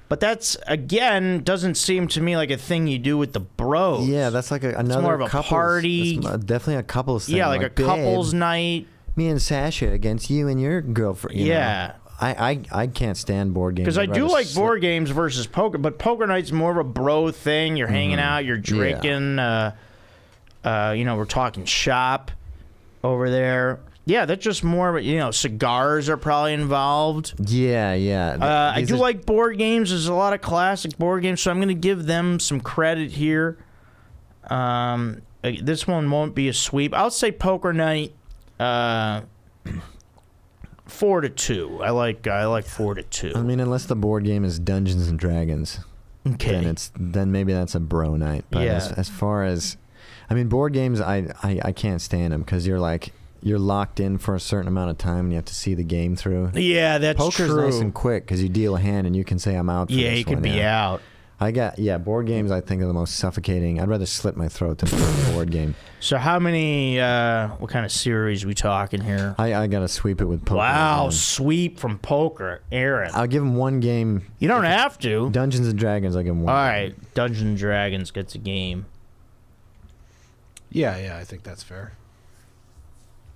but that's, again, doesn't seem to me like a thing you do with the bros. Yeah, that's like another it's more of a party. Definitely a couples thing. Yeah, like a couples night. Me and Sasha against you and your girlfriend. You know? I can't stand board games. Because I do like board games versus poker, but poker night's more of a bro thing. You're hanging out, you're drinking. We're talking shop over there. Yeah, that's just more of a, cigars are probably involved. Yeah. I do like board games. There's a lot of classic board games, so I'm going to give them some credit here. This one won't be a sweep. I'll say poker night. 4-2. I like 4-2. I mean, unless the board game is Dungeons and Dragons, okay. then maybe that's a bro night. But as far as, I mean, board games, I can't stand them because you're locked in for a certain amount of time and you have to see the game through. Yeah, that's Poker's true. nice and quick because you deal a hand and you can say I'm out. For this you can one, be out. Board games I think are the most suffocating. I'd rather slit my throat than play a board game. So how many, what kind of series are we talking here? I got to sweep it with poker. Wow, man. Sweep from poker. Aaron. I'll give him one game. You don't have to. Dungeons and Dragons, I'll give him one. All right, Dungeons and Dragons gets a game. Yeah, I think that's fair.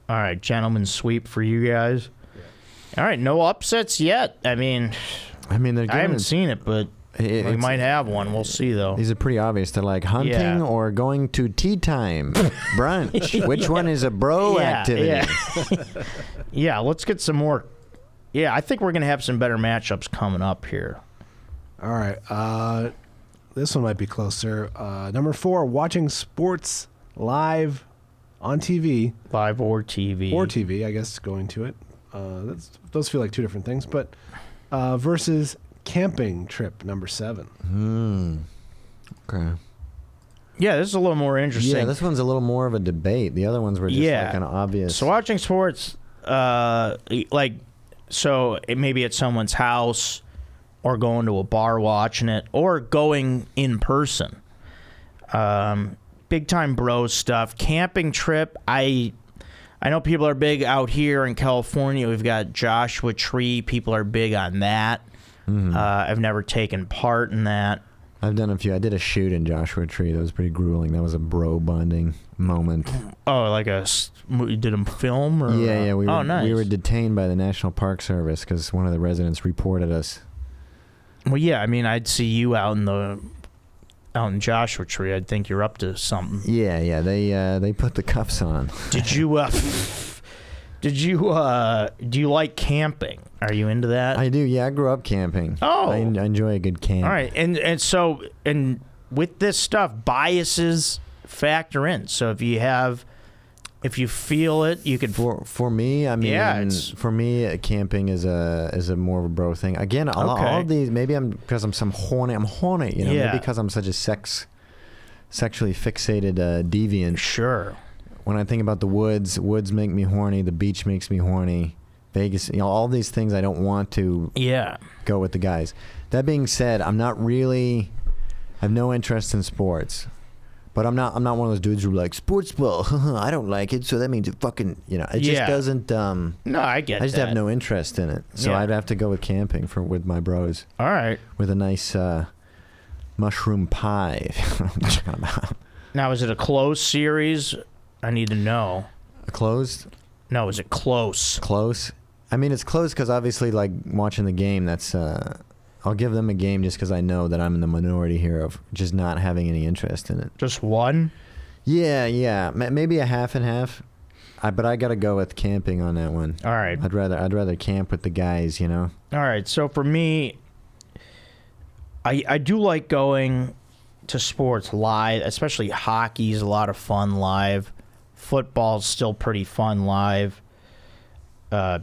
All right, gentlemen, sweep for you guys. Yeah. All right, no upsets yet. I mean, I haven't seen it, but we might have one. We'll see, though. These are pretty obvious. They're like hunting or going to tea time, brunch. Which one is a bro activity? Yeah. Yeah, let's get some more. Yeah, I think we're going to have some better matchups coming up here. All right. This one might be closer. Number 4, watching sports live on TV. Live or TV. Or TV, I guess, going to it. Those feel like two different things. But versus camping trip, number 7. Okay. Yeah, this is a little more interesting. Yeah, this one's a little more of a debate. The other ones were just like kind of obvious. So watching sports, maybe at someone's house or going to a bar watching it or going in person. Big time bro stuff. Camping trip, I know people are big out here in California. We've got Joshua Tree. People are big on that. Mm-hmm. I've never taken part in that. I've done a few. I did a shoot in Joshua Tree. That was pretty grueling. That was a bro bonding moment. Oh, you did a film? Or, yeah. Nice. We were detained by the National Park Service because one of the residents reported us. Well, yeah. I mean, I'd see you out in Joshua Tree. I'd think you're up to something. Yeah. They put the cuffs on. Do you like camping? Are you into that? I do. Yeah, I grew up camping. Oh, I enjoy a good camp. All right, and with this stuff, biases factor in. So if you feel it, you could. For me, I mean, for me, camping is a more of a bro thing. Again, all of these. Maybe because I'm horny. I'm horny. You know, maybe because I'm such a sexually fixated deviant. Sure. When I think about the woods make me horny. The beach makes me horny. Vegas, all these things I don't want to go with the guys. That being said, I have no interest in sports. But I'm not one of those dudes who are like, sports ball, I don't like it, so that means it fucking, it just doesn't, no, I get that. I just have no interest in it. So I'd have to go with camping with my bros. All right. With a nice mushroom pie. Now, is it a closed series? I need to know. A closed? No, is it close? Close? I mean, it's close because obviously, like, watching the game, that's, I'll give them a game just because I know that I'm in the minority here of just not having any interest in it. Just one? Yeah. Maybe a half and half. But I got to go with camping on that one. All right. I'd rather camp with the guys, All right. So for me, I do like going to sports live, especially hockey's a lot of fun live. Football's still pretty fun live.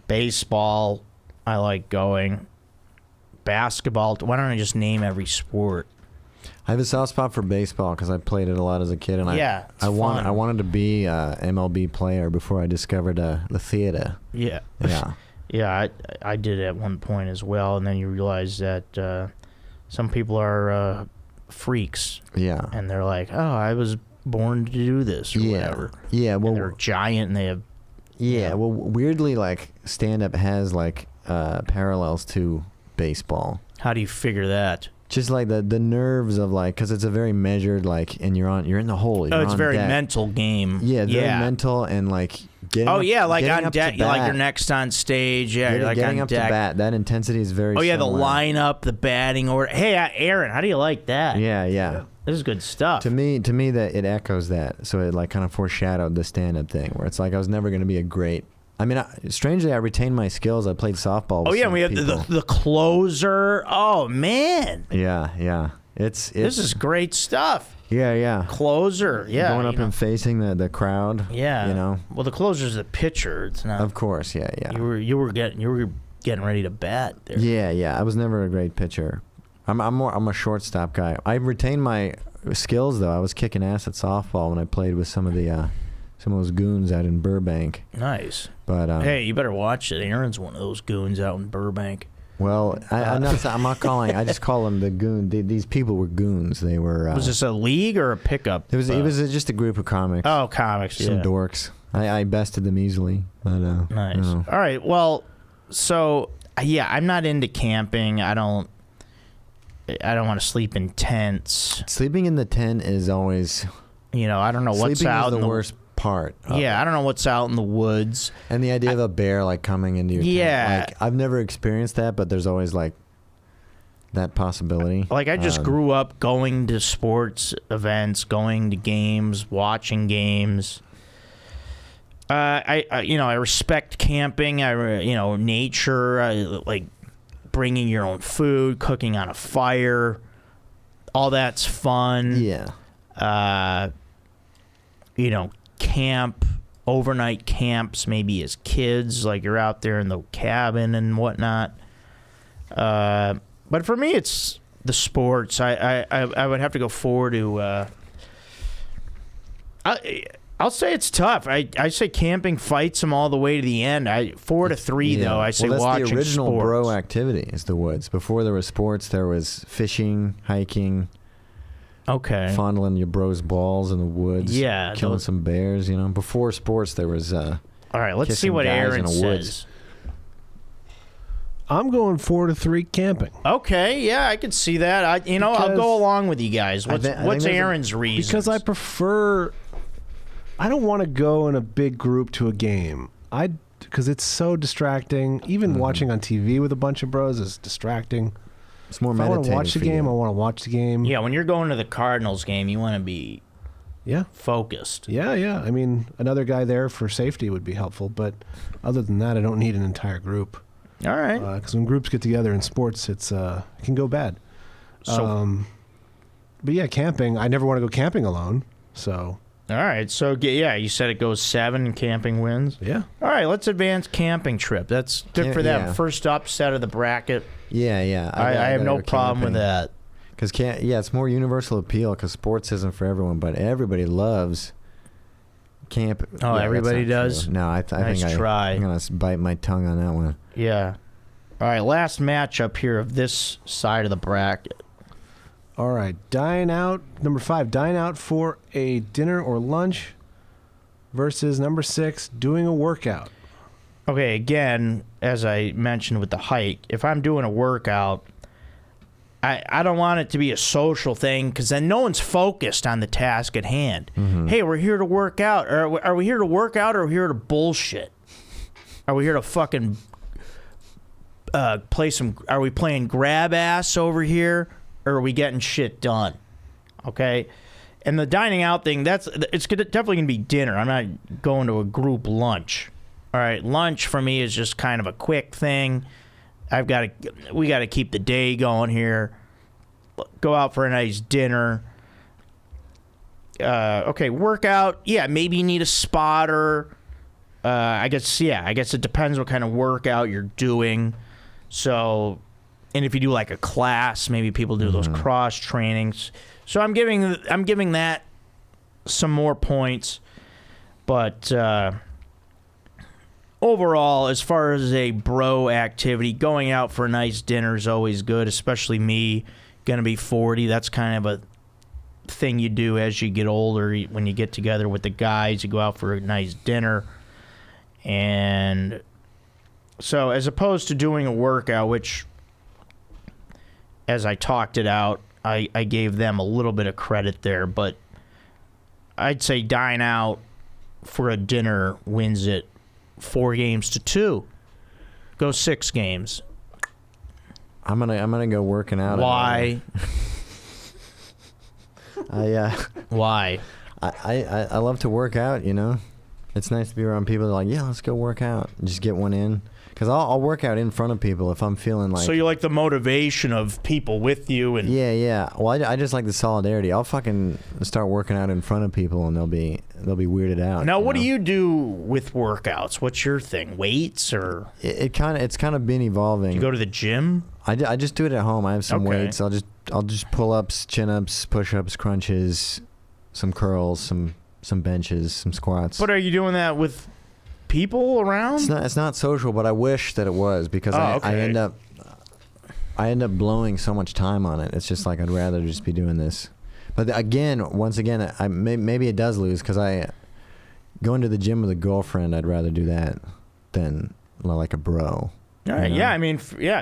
Baseball, I like going. Basketball, why don't I just name every sport? I have a soft spot for baseball because I played it a lot as a kid, and I wanted to be a MLB player before I discovered the theater. Yeah. Yeah, I did at one point as well, and then you realize that some people are freaks. Yeah. And they're like, oh, I was born to do this or whatever. Yeah, well, and they're giant and they have. Yeah, well, weirdly, like stand-up has like parallels to baseball. How do you figure that? Just like the nerves of like, because it's a very measured like, and you're in the hole. It's a very mental game. Yeah, very mental and like. Like on deck, like you're next on stage. Yeah, you're like getting on up deck. to bat. That intensity is very. Oh yeah, similar. the lineup, the batting order. Hey, Aaron, how do you like that? Yeah. This is good stuff. To me, that it echoes that. So it like kind of foreshadowed the stand-up thing, where it's like I was never going to be a great. I mean, strangely, I retained my skills. I played softball. With we have the closer. Oh man. Yeah. This is great stuff. Yeah. Closer, yeah. Going up and facing the crowd. Yeah. You know. Well, the closer's the pitcher. It's not. Of course, yeah. You were getting ready to bat there. Yeah. I was never a great pitcher. I'm a shortstop guy. I retained my skills though. I was kicking ass at softball when I played with some of those goons out in Burbank. Nice. But hey, you better watch it. Aaron's one of those goons out in Burbank. Well, I'm not calling. I just call them the goon. These people were goons. They were. Was this a league or a pickup? It was just a group of comics. Oh, comics. Some dorks. I bested them easily. But nice. You know. All right. Well, so yeah, I'm not into camping. I don't want to sleep in tents. Sleeping in the tent is always. I don't know what's sleeping out is the worst part. Yeah, I don't know what's out in the woods. And the idea of a bear like coming into your tent. Like, I've never experienced that, but there's always like that possibility. Like I just grew up going to sports events, going to games, watching games. I respect camping. Nature. I like bringing your own food, cooking on a fire. All that's fun. Yeah. Camp, overnight camps, maybe as kids, like you're out there in the cabin and whatnot. But for me, it's the sports. I would have to go 4 to. I'll say it's tough. I say camping fights them all the way to the end. 4 to 3 though. I say that's watching the original sports. bro activity is the woods. Before there was sports, there was fishing, hiking. Okay. Fondling your bro's balls in the woods. Yeah. Killing some bears, Before sports, there was. All right, let's see what Aaron says. I'm going 4 to 3 camping. Okay, yeah, I could see that. I'll go along with you guys. What's Aaron's reason? Because I prefer. I don't want to go in a big group to a game. Because it's so distracting. Even watching on TV with a bunch of bros is distracting. It's more if I want meditative. to watch the game, I want to watch the game. Yeah, when you're going to the Cardinals game, you want to be focused. Yeah. I mean, another guy there for safety would be helpful. But other than that, I don't need an entire group. All right. Because when groups get together in sports, it can go bad. But yeah, camping. I never want to go camping alone. So. All right. So yeah, you said it goes 7 and camping wins. Yeah. All right. Let's advance camping trip. That's good for them. Yeah. First upset of the bracket. Yeah. I have no problem with that. Because it's more universal appeal because sports isn't for everyone, but everybody loves camp. Oh, everybody does? True. No, I think I'm gonna bite my tongue on that one. Yeah. All right. Last matchup here of this side of the bracket. All right, dine out. Number 5, dine out for a dinner or lunch versus number 6, doing a workout. Okay, again, as I mentioned with the hike, if I'm doing a workout, I don't want it to be a social thing because then no one's focused on the task at hand. Mm-hmm. Hey, we're here to work out. Are we here to work out or are we here to bullshit? Are we here to fucking play some... Are we playing grab ass over here? Or are we getting shit done? Okay? And the dining out thing, it's definitely going to be dinner. I'm not going to a group lunch. All right, lunch for me is just kind of a quick thing. We got to keep the day going here. Go out for a nice dinner. Okay, workout. Yeah, maybe you need a spotter. I guess it depends what kind of workout you're doing. So... And if you do like a class, maybe people do those cross trainings. So I'm giving that some more points. But overall, as far as a bro activity, going out for a nice dinner is always good, especially me, going to be 40. That's kind of a thing you do as you get older. When you get together with the guys, you go out for a nice dinner. And so as opposed to doing a workout, which... As I talked it out, I gave them a little bit of credit there, but I'd say dine out for a dinner wins it 4 games to 2. Go 6 games. I'm gonna go working out. Why? Why? I love to work out. It's nice to be around people that are like, yeah, let's go work out. Just get one in. Because I'll work out in front of people if I'm feeling like. So you like the motivation of people with you, and Yeah. Well, I just like the solidarity. I'll fucking start working out in front of people, and they'll be weirded out. Now, what do you do with workouts? What's your thing? Weights or? It's kind of been evolving. You go to the gym? I just do it at home. I have some weights. I'll just pull ups, chin ups, push ups, crunches, some curls, some benches, some squats. But are you doing that with people around? It's not social, but I wish that it was, because I end up blowing so much time on it. It's just like I'd rather just be doing this. But once again, maybe it does lose, because I going to the gym with a girlfriend. I'd rather do that than like a bro. All right. Yeah, I mean,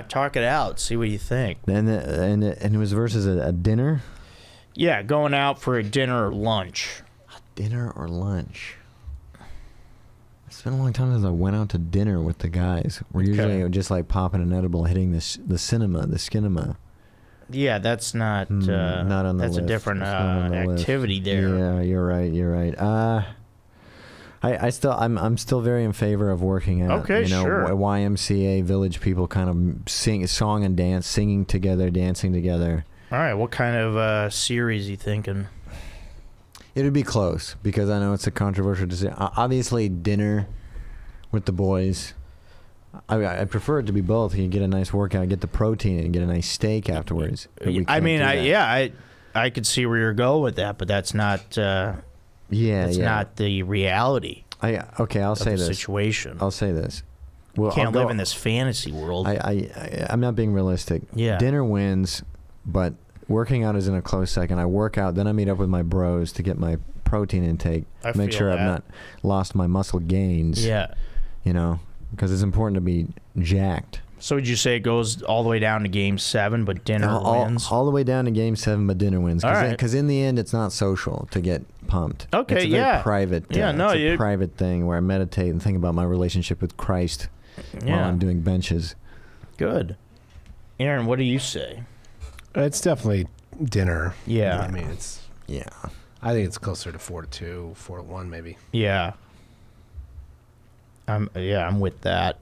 talk it out. See what you think. And it was versus a dinner. Yeah, going out for a dinner or lunch. Dinner or lunch. It's been a long time since I went out to dinner with the guys. We're usually just like popping an edible, hitting the skinema. Yeah, that's not on the that's list. a different List. activity there. Yeah, you're right. I'm still very in favor of working out. Okay, sure. YMCA, village people kind of sing song and dance, singing together, dancing together. All right, what kind of series you thinking? It would be close, because I know it's a controversial decision. Obviously, dinner with the boys. I prefer it to be both. You get a nice workout, get the protein, and get a nice steak afterwards. I could see where you're going with that, but that's not. Not the reality. I'll say this. Situation. I'll say this. Well, you can't live in this fantasy world. I'm not being realistic. Yeah. Dinner wins, but working out is in a close second. I work out, then I meet up with my bros to get my protein intake. Make sure I've not lost my muscle gains. Yeah. Because it's important to be jacked. So would you say it goes all the way down to Game 7, but dinner wins? All the way down to Game 7, but dinner wins. Because right. in the end, it's not social to get pumped. Okay, it's a very private. It's a private thing where I meditate and think about my relationship with Christ while I'm doing benches. Good. Aaron, what do you say? It's definitely dinner. Yeah. I mean, it's. Yeah. I think it's closer to 4-2, 4-1, maybe. Yeah. I'm with that.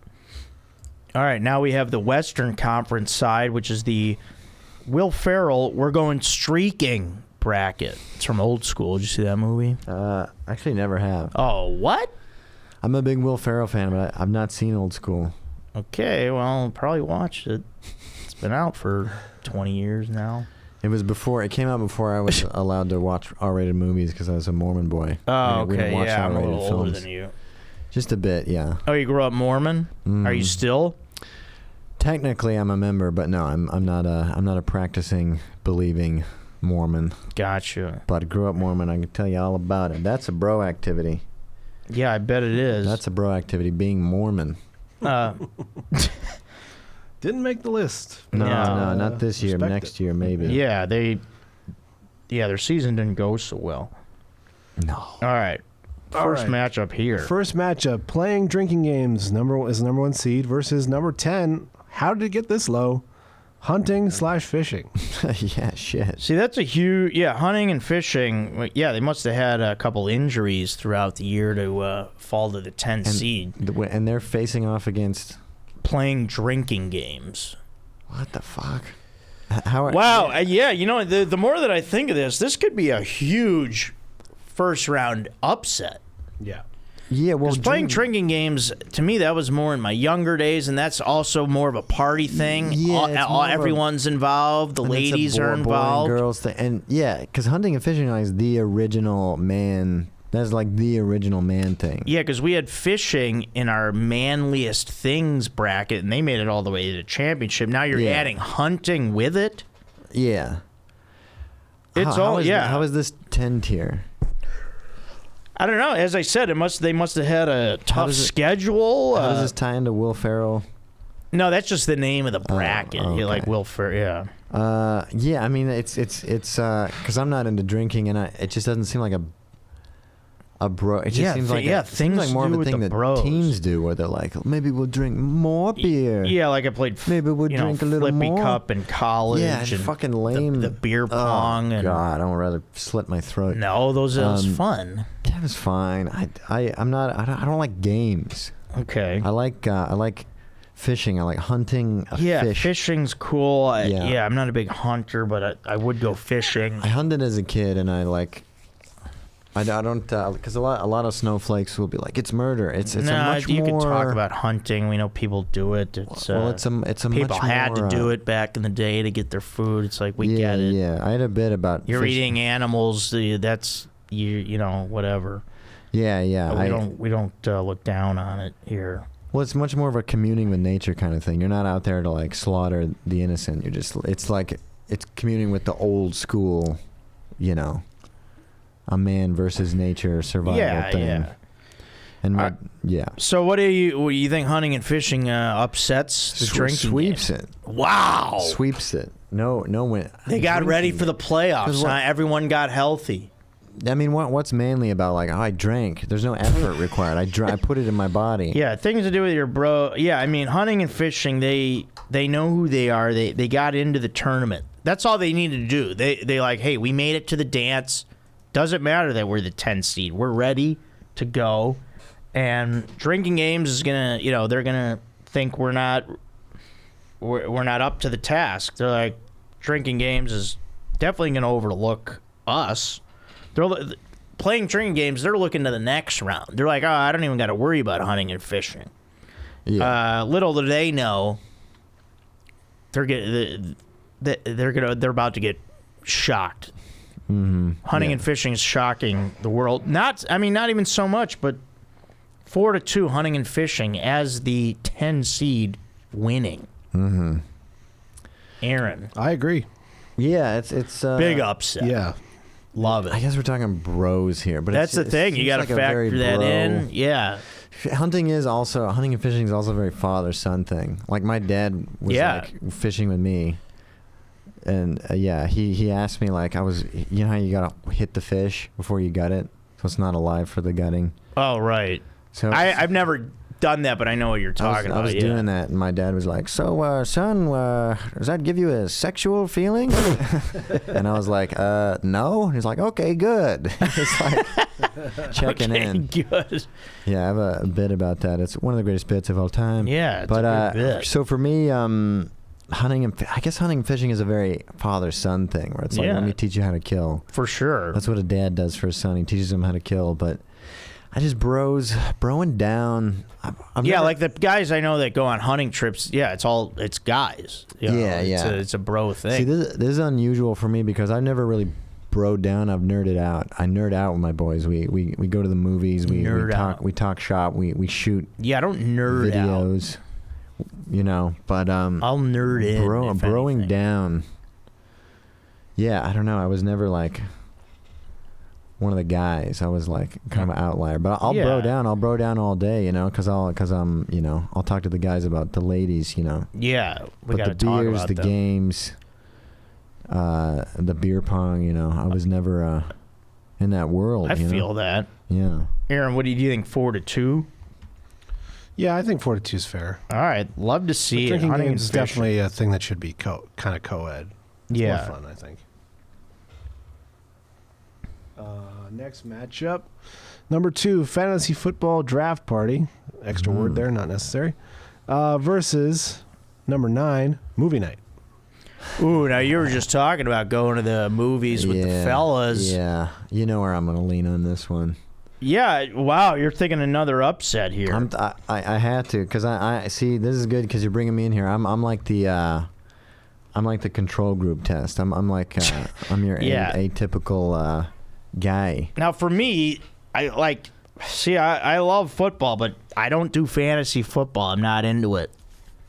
All right, now we have the Western Conference side, which is the Will Ferrell, we're going streaking bracket. It's from Old School. Did you see that movie? Actually, never have. Oh, what? I'm a big Will Ferrell fan, but I've not seen Old School. Okay, well, probably watched it. It's been out for 20 years now. It came out before I was allowed to watch R-rated movies because I was a Mormon boy. Oh, we didn't watch I'm a R-rated little older films. than you. Just a bit, yeah. Oh, you grew up Mormon? Are you still? Technically, I'm a member, but no, I'm not a practicing, believing Mormon. Gotcha. But I grew up Mormon. I can tell you all about it. That's a bro activity. Yeah, I bet it is. That's a bro activity, being Mormon. Didn't make the list. No, not this year. Next year, maybe. Yeah, their season didn't go so well. No. All right. First matchup here. First matchup, playing drinking games. Number 1 seed versus number 10. How did it get this low? Hunting/fishing. Yeah, shit. See, that's a huge... Yeah, hunting and fishing. Yeah, they must have had a couple injuries throughout the year to fall to the 10th seed. And they're facing off against... Playing drinking games. What the fuck? Wow. Yeah, the more that I think of this could be a huge first round upset. Yeah. Yeah, well, playing drinking games, to me, that was more in my younger days, and that's also more of a party thing. Yeah, everyone's involved. The ladies are involved. Boy and girls thing. And yeah, because hunting and fishing is the original man. That's like the original man thing. Yeah, because we had fishing in our manliest things bracket, and they made it all the way to the championship. Now you're adding hunting with it. Yeah. How is this 10 tier? I don't know. As I said, they must have had a tough schedule. How does this tie into Will Ferrell? No, that's just the name of the bracket. Okay. Like Will Ferrell. Yeah. Yeah. I mean, it's because I'm not into drinking, and it just doesn't seem like a bro. It just seems like things like more of a thing that bros. teens do, where they're like, maybe we'll drink more beer. Yeah, like I played. Maybe we'll drink a little Flippy more. Cup in college. Yeah, and fucking lame. The beer pong. Oh God, I would rather slit my throat. No, those was fun. That was fine. I don't like games. Okay. I like fishing. I like hunting a fish. Fishing's cool. I'm not a big hunter, but I would go fishing. I hunted as a kid, and I don't because a lot of snowflakes will be like it's murder. It's a much you more. can talk about hunting. We know people do it. It's people had to do it back in the day to get their food. It's like we get it. Yeah, I had a bit about you're fishing. eating animals. That's you know whatever. Yeah. We don't look down on it here. Well, it's much more of a communing with nature kind of thing. You're not out there to like slaughter the innocent. It's communing with the old school, a man versus nature survival thing. Yeah. And So what do you think hunting and fishing upsets the drinking sweeps game? it. Wow. Sweeps it. No win. They got ready for the playoffs. Everyone got healthy. I mean, what's manly about like, I drank? There's no effort required. I put it in my body. Yeah, things to do with your bro. Yeah, I mean, hunting and fishing, they know who they are. They got into the tournament. That's all they needed to do. They like, hey, we made it to the dance. Doesn't matter that we're the 10 seed. We're ready to go. And drinking games is gonna, they're gonna think we're not up to the task. They're like, drinking games is definitely gonna overlook us. They're playing drinking games. They're looking to the next round. They're like, oh, I don't even got to worry about hunting and fishing. Yeah. Little do they know, they're about to get shocked. Mm-hmm. Hunting and fishing is shocking the world. Not even so much, but 4-2 hunting and fishing as the 10 seed winning. Mm-hmm. Aaron, I agree. Yeah, it's big upset. Yeah. Love it. I guess we're talking bros here, but that's the thing. You got to factor that in. Yeah. Hunting and fishing is also a very father-son thing. Like my dad was like fishing with me, and he asked me like how you gotta hit the fish before you gut it, so it's not alive for the gutting. Oh right. So I've never done that, but I know what you're talking about. I was doing that, and my dad was like, "So, son, does that give you a sexual feeling?" And I was like, "No." And he's like, "Okay, good." It's like checking in. Good. Yeah, I have a bit about that. It's one of the greatest bits of all time. Yeah, it's a good bit. So for me, hunting and fishing is a very father-son thing, where it's like, let me teach you how to kill. For sure. That's what a dad does for his son. He teaches him how to kill, but. I just broing down. Like the guys I know that go on hunting trips. Yeah, it's guys. It's a bro thing. See, this is unusual for me because I've never really broed down. I've nerded out. I nerd out with my boys. We go to the movies. We talk shop. We shoot. Yeah, I don't nerd videos. But I'll nerd in. Broing down. Yeah, I don't know. I was never like. One of the guys. I was like kind of an outlier, but I'll bro down. I'll bro down all day, because I'll talk to the guys about the ladies, Yeah, we got to talk about the beers, the games, the beer pong. I was never in that world. I feel that. Yeah. Aaron, what do you think? 4-2? Yeah, I think 4-2 is fair. All right, love to see it. Drinking games is definitely a thing that should be kind of co-ed. It's more fun, I think. Next matchup, number 2, fantasy football draft party. Extra word there, not necessary. Versus number 9, movie night. Ooh, now you were just talking about going to the movies with the fellas. Yeah, you know where I'm going to lean on this one. Yeah, wow, you're thinking another upset here. I had to because I see this is good because you're bringing me in here. I'm like the control group test. I'm your atypical. Guy. Now for me, I love football, but I don't do fantasy football. I'm not into it.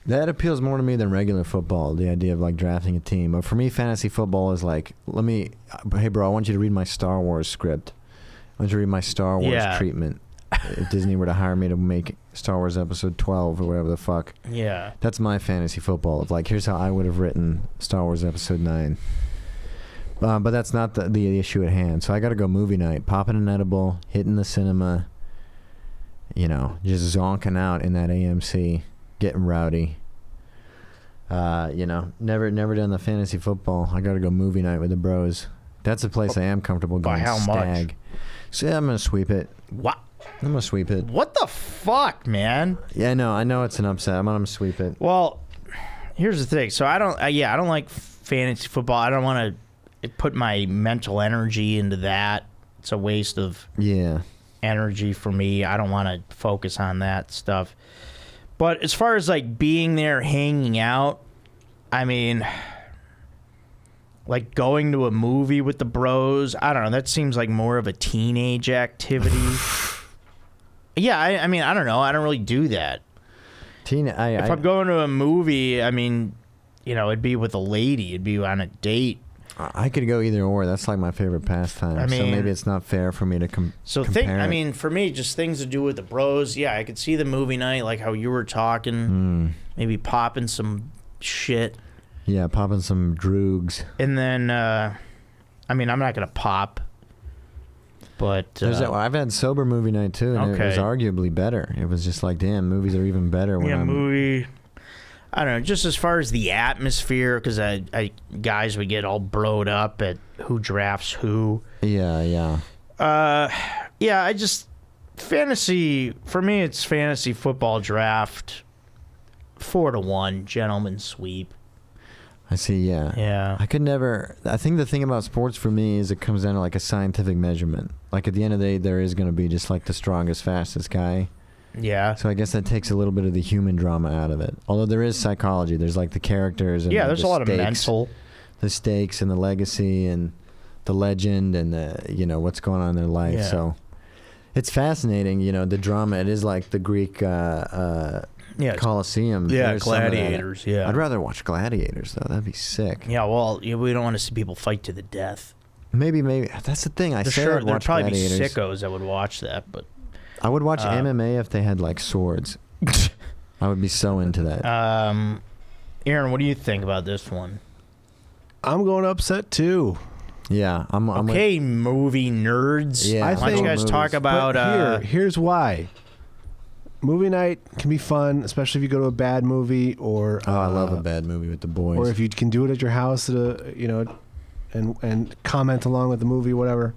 That appeals more to me than regular football, the idea of like drafting a team. But for me, fantasy football is like, hey bro, I want you to read my Star Wars script. I want you to read my Star Wars treatment. If Disney were to hire me to make Star Wars episode 12 or whatever the fuck. Yeah. That's my fantasy football. Of like, here's how I would have written Star Wars episode 9. But that's not the issue at hand. So I got to go movie night, popping an edible, hitting the cinema, just zonking out in that AMC, getting rowdy. Never done the fantasy football. I got to go movie night with the bros. That's a place I am comfortable going. By how Stag. much? So yeah, I'm going to sweep it. What? I'm gonna sweep it. What the fuck, man? Yeah, I know it's an upset. I'm gonna sweep it. Well, here's the thing. So I don't like fantasy football. I don't want to put my mental energy into that. It's a waste of energy for me. I don't want to focus on that stuff. But as far as like being there, hanging out, I mean, like going to a movie with the bros, I don't know. That seems like more of a teenage activity. Yeah, I mean, I don't know. I don't really do that. If I'm going to a movie, I mean, it'd be with a lady. It'd be on a date. I could go either or. That's like my favorite pastime. I mean, so maybe it's not fair for me to compare. I mean, for me, just things to do with the bros. Yeah, I could see the movie night, like how you were talking. Maybe popping some shit. Yeah, popping some droogs. And then, I mean, I'm not gonna pop. But I've had sober movie night too, and it was arguably better. It was just like, damn, movies are even better when movie. I don't know, just as far as the atmosphere, because guys would get all broed up at who drafts who. Yeah. I just fantasy for me. It's fantasy football draft 4-1 gentleman sweep. I see. Yeah. I could never. I think the thing about sports for me is it comes down to like a scientific measurement. Like at the end of the day, there is going to be just like the strongest, fastest guy. Yeah. So I guess that takes a little bit of the human drama out of it. Although there is psychology. There's like the characters. And there's a lot of mental. The stakes and the legacy and the legend and the what's going on in their life. Yeah. So it's fascinating. The drama. It is like the Greek Colosseum. Yeah, There's gladiators. Yeah. I'd rather watch gladiators though. That'd be sick. Yeah. Well, we don't want to see people fight to the death. Maybe. That's the thing. There'd probably gladiators. be sickos that would watch that, but. I would watch MMA if they had like swords. I would be so into that. Aaron, what do you think about this one? I'm going upset too. Yeah, I'm okay, movie nerds. Yeah, why don't you guys talk about? Here's why. Movie night can be fun, especially if you go to a bad movie or. I love a bad movie with the boys. Or if you can do it at your house, and comment along with the movie, whatever.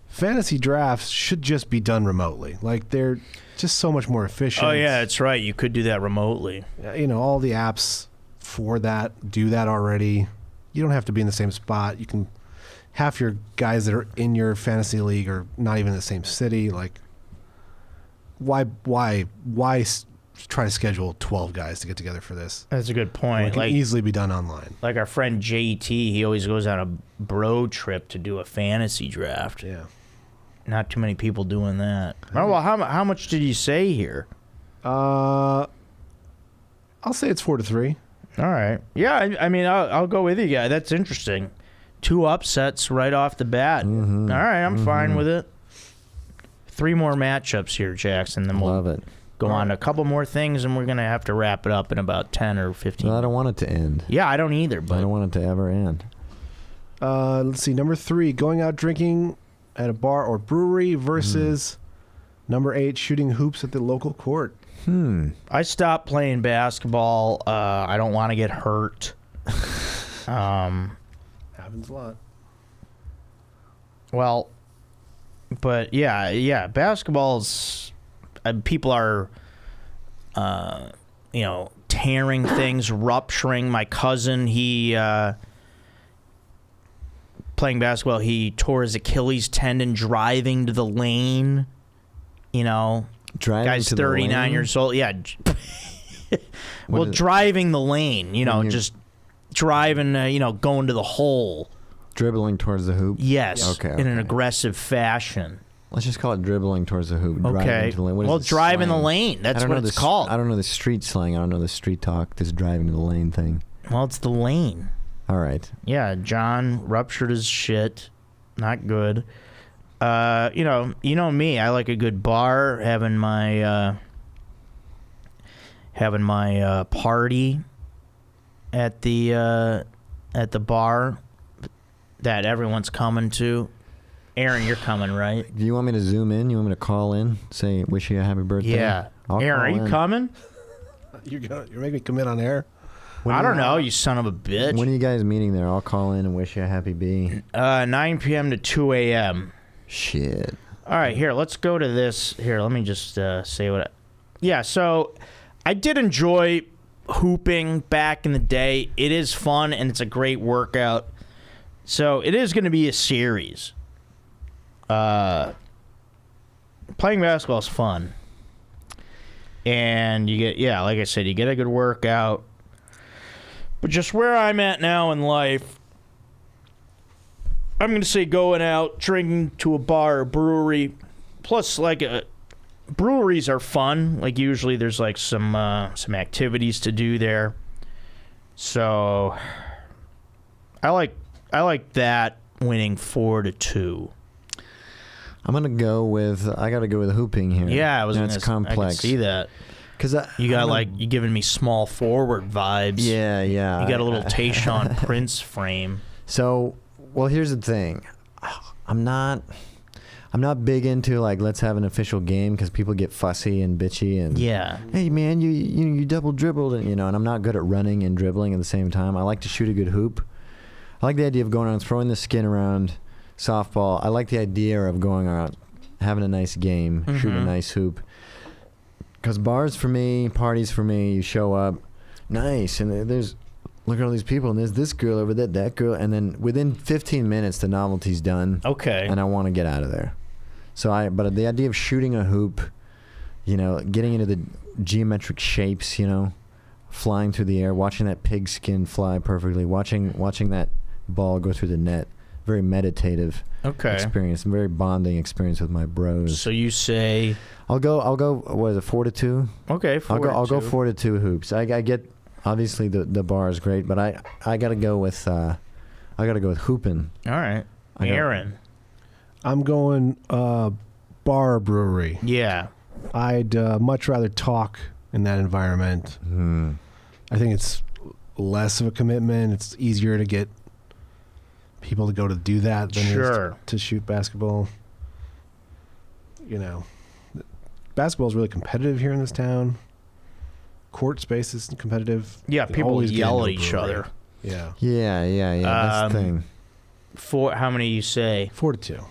Fantasy drafts should just be done remotely. Like, they're just so much more efficient. Oh, yeah, that's right. You could do that remotely. All the apps for that do that already. You don't have to be in the same spot. You can... Half your guys that are in your fantasy league are not even in the same city. Like, why try to schedule 12 guys to get together for this? That's a good point. It can easily be done online. Like our friend JT, he always goes on a bro trip to do a fantasy draft. Yeah. Not too many people doing that. Oh, well, how much did you say here? I'll say it's 4-3. All right. Yeah, I mean, I'll go with you guys. That's interesting. 2 upsets right off the bat. Mm-hmm. All right, I'm fine with it. 3 more matchups here, Jackson. Then we'll go on to a couple more things, and we're going to have to wrap it up in about 10 or 15. Well, I don't want it to end. Yeah, I don't either. But I don't want it to ever end. Let's see. Number 3, going out drinking at a bar or brewery versus number 8, shooting hoops at the local court. I stopped playing basketball. I don't want to get hurt. Happens a lot. Well, but yeah, basketball's people are, tearing things, rupturing. My cousin, he playing basketball, he tore his Achilles tendon driving to the lane. Driving guy's to 39 the lane? years old. Yeah. Well, driving the lane, just driving, going to the hole. Dribbling towards the hoop? Yes. Okay. In an aggressive fashion. Let's just call it dribbling towards the hoop. Okay. To the lane. Well, driving the lane. That's what it's called. I don't know the street slang. I don't know the street talk. This driving to the lane thing. Well, it's the lane. All right. Yeah, John ruptured his shit. Not good. You know me. I like a good bar. Having my party at the bar that everyone's coming to. Aaron, you're coming, right? Do you want me to zoom in? You want me to call in? Say, wish you a happy birthday? Yeah. I'll Aaron, are you coming? You're making me commit on air? I don't know, you son of a bitch. When are you guys meeting there? I'll call in and wish you a happy B. 9 p.m. to 2 a.m. Shit. All right, here, let's go to this. Here, let me just say what. Yeah, so I did enjoy hooping back in the day. It is fun and it's a great workout. So it is going to be a series. Playing basketball is fun. And you get, like I said, you get a good workout. But just where I'm at now in life, I'm going to say going out, drinking to a bar or brewery. Plus, breweries are fun. Like, usually there's, like, some activities to do there. So, I like that winning 4-2. I'm gonna go with. I gotta go with hooping here. Yeah, It's complex. I can see that. Cause you got you giving me small forward vibes. Yeah. You got a little Tayshaun Prince frame. So, well, here's the thing. I'm not big into like let's have an official game because people get fussy and bitchy and hey man, you double dribbled and and I'm not good at running and dribbling at the same time. I like to shoot a good hoop. I like the idea of going around throwing the skin around. Softball. I like the idea of going out, having a nice game, shooting a nice hoop. Because bars for me, parties for me, you show up, nice, and there's, look at all these people, and there's this girl over there, that girl, and then within 15 minutes, the novelty's done. Okay. And I want to get out of there. But the idea of shooting a hoop, getting into the geometric shapes, flying through the air, watching that pigskin fly perfectly, watching that ball go through the net. Very meditative experience, very bonding experience with my bros. So you say I'll go. What is it, 4-2? Okay, 4-2. I'll go 4-2 hoops. I get obviously the bar is great, but I gotta go with hooping. All right, Aaron. I'm going bar brewery. Yeah, I'd much rather talk in that environment. I think it's less of a commitment. It's easier to get people to go to do that than it is to shoot basketball. Basketball is really competitive here in this town. Court space is competitive. Yeah, people yell at each other. Yeah. That's the thing. How many you say? 4-2. All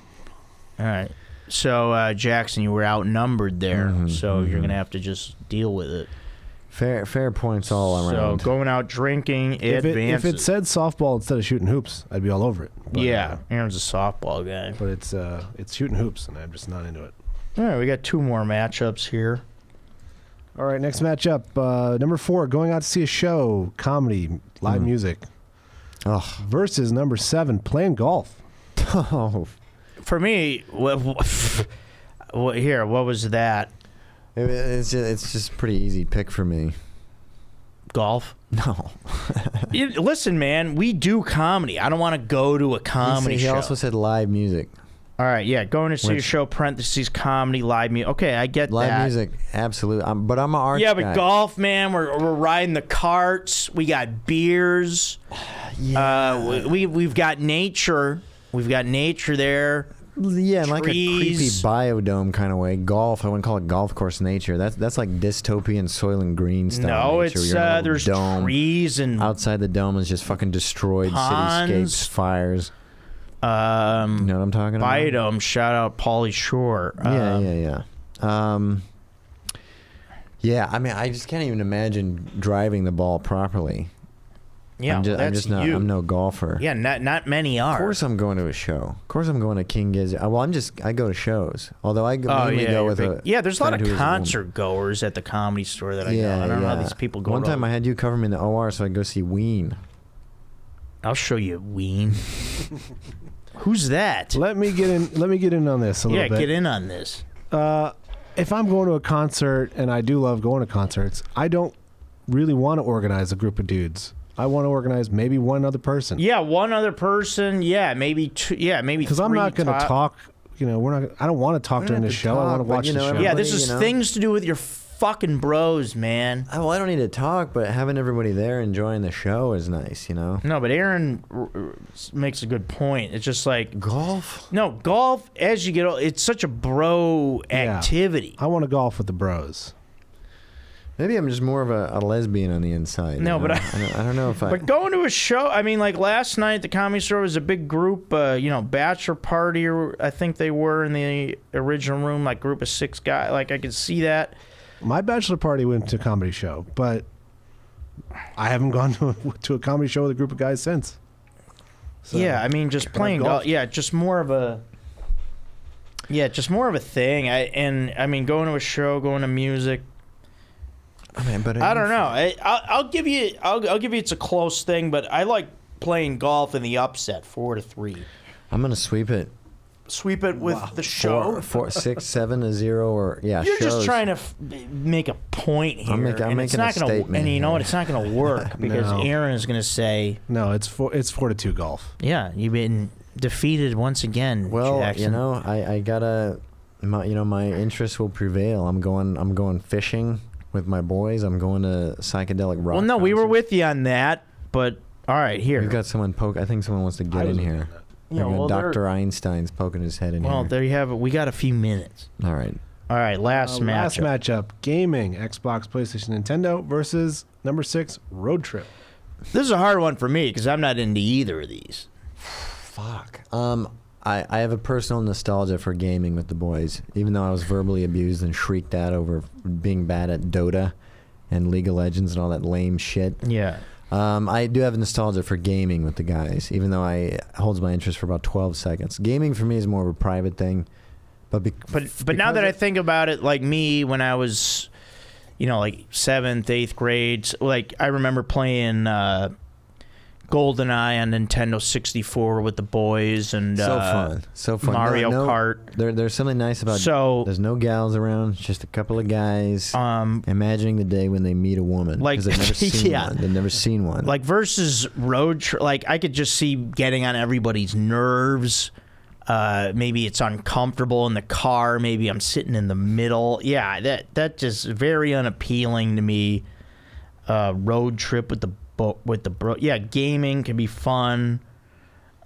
right. So Jackson, you were outnumbered there, so you're gonna have to just deal with it. Fair points all around. So going out drinking, if it said softball instead of shooting hoops, I'd be all over it. But, Aaron's a softball guy. But it's shooting hoops, and I'm just not into it. All right, we got 2 more matchups here. All right, next matchup, number 4, going out to see a show, comedy, live music, versus number 7, playing golf. For me, what was that? It's just a pretty easy pick for me. Golf? No. Listen, man, we do comedy. I don't want to go to a comedy show. He also said live music. All right, yeah, going to see a show, parentheses, comedy, live music. Okay, I get that. Live music, absolutely. But I'm an arts guy. Yeah, but golf, man, we're riding the carts. We got beers. We've got nature. We've got nature there. Yeah, in like a creepy biodome kind of way. Golf, I wouldn't call it golf course nature. That's like dystopian Soylent Green style nature. No, it's there's dome. Trees and outside the dome is just fucking destroyed ponds, cityscapes, fires. You know what I'm talking about? Biodome, shout out Pauly Shore. Yeah. Yeah, I mean, I just can't even imagine driving the ball properly. Yeah, I'm no golfer. Yeah, not many are. Of course, I'm going to a show. Of course, I'm going to King Gizzard. Well, I go to shows. Although I mainly go with a there's a lot of concert goers at the Comedy Store that I go. I don't know how these people go. One time I had you cover me in the OR so I go see Ween. I'll show you Ween. Who's that? Let me get in on this a little bit. Yeah, get in on this. If I'm going to a concert, and I do love going to concerts, I don't really want to organize a group of dudes. I want to organize maybe one other person. Yeah, one other person. Yeah, maybe two. Yeah, maybe because I'm not going to talk. I don't want to talk during the show. I want to watch the show. Yeah, this is things to do with your fucking bros, man. Well, I don't need to talk, but having everybody there enjoying the show is nice, No, but Aaron makes a good point. It's just like golf. No, golf. As you get old, it's such a bro activity. I want to golf with the bros. Maybe I'm just more of a lesbian on the inside. No, but I don't know if I. But going to a show, I mean, like last night at the Comedy Store was a big group, bachelor party, or I think they were in the original room, like group of 6 guys. Like I could see that. My bachelor party went to a comedy show, but I haven't gone to a comedy show with a group of guys since. So, yeah, I mean, just playing golf. Yeah, just more of a. Yeah, just more of a thing. I mean, going to a show, going to music. I mean, but I don't know. I'll give you. I'll give you. It's a close thing, but I like playing golf in the upset, 4-3. I'm gonna sweep it. Sweep it with the show. 6-7-0, or yeah. You're shows. just trying to make a point here. I'm and making it's not a gonna, statement. And you know here. what? It's not going to work because No. Aaron is going to say, No, it's 4-2 golf. "Yeah, you've been defeated once again." Well, Jackson. I gotta, my interests will prevail. I'm going fishing with my boys. I'm going to psychedelic rock. Well, no, we were concerts. with you on that, but all right, here. We've got someone poke. I think someone wants to get in here. Yeah, well, Dr. Einstein's poking his head in here. Well, there you have it. We got a few minutes. All right. All right, last Last matchup. matchup: gaming, Xbox, PlayStation, Nintendo versus number 6, Road Trip. This is a hard one for me because I'm not into either of these. Fuck. I have a personal nostalgia for gaming with the boys, even though I was verbally abused and shrieked at over being bad at Dota and League of Legends and all that lame shit. Yeah. I do have nostalgia for gaming with the guys, even though it holds my interest for about 12 seconds. Gaming for me is more of a private thing. But now that I think about it, like me when I was, like 7th, 8th grade, like I remember playing GoldenEye on Nintendo 64 with the boys and so fun. Mario Kart. There's something nice about. So there's no gals around, it's just a couple of guys imagining the day when they meet a woman. like Because they've never seen yeah, one. They've never seen one. like versus road trip. Like I could just see getting on everybody's nerves. Maybe it's uncomfortable in the car. Maybe I'm sitting in the middle. Yeah, that just very unappealing to me. Road trip with the gaming can be fun.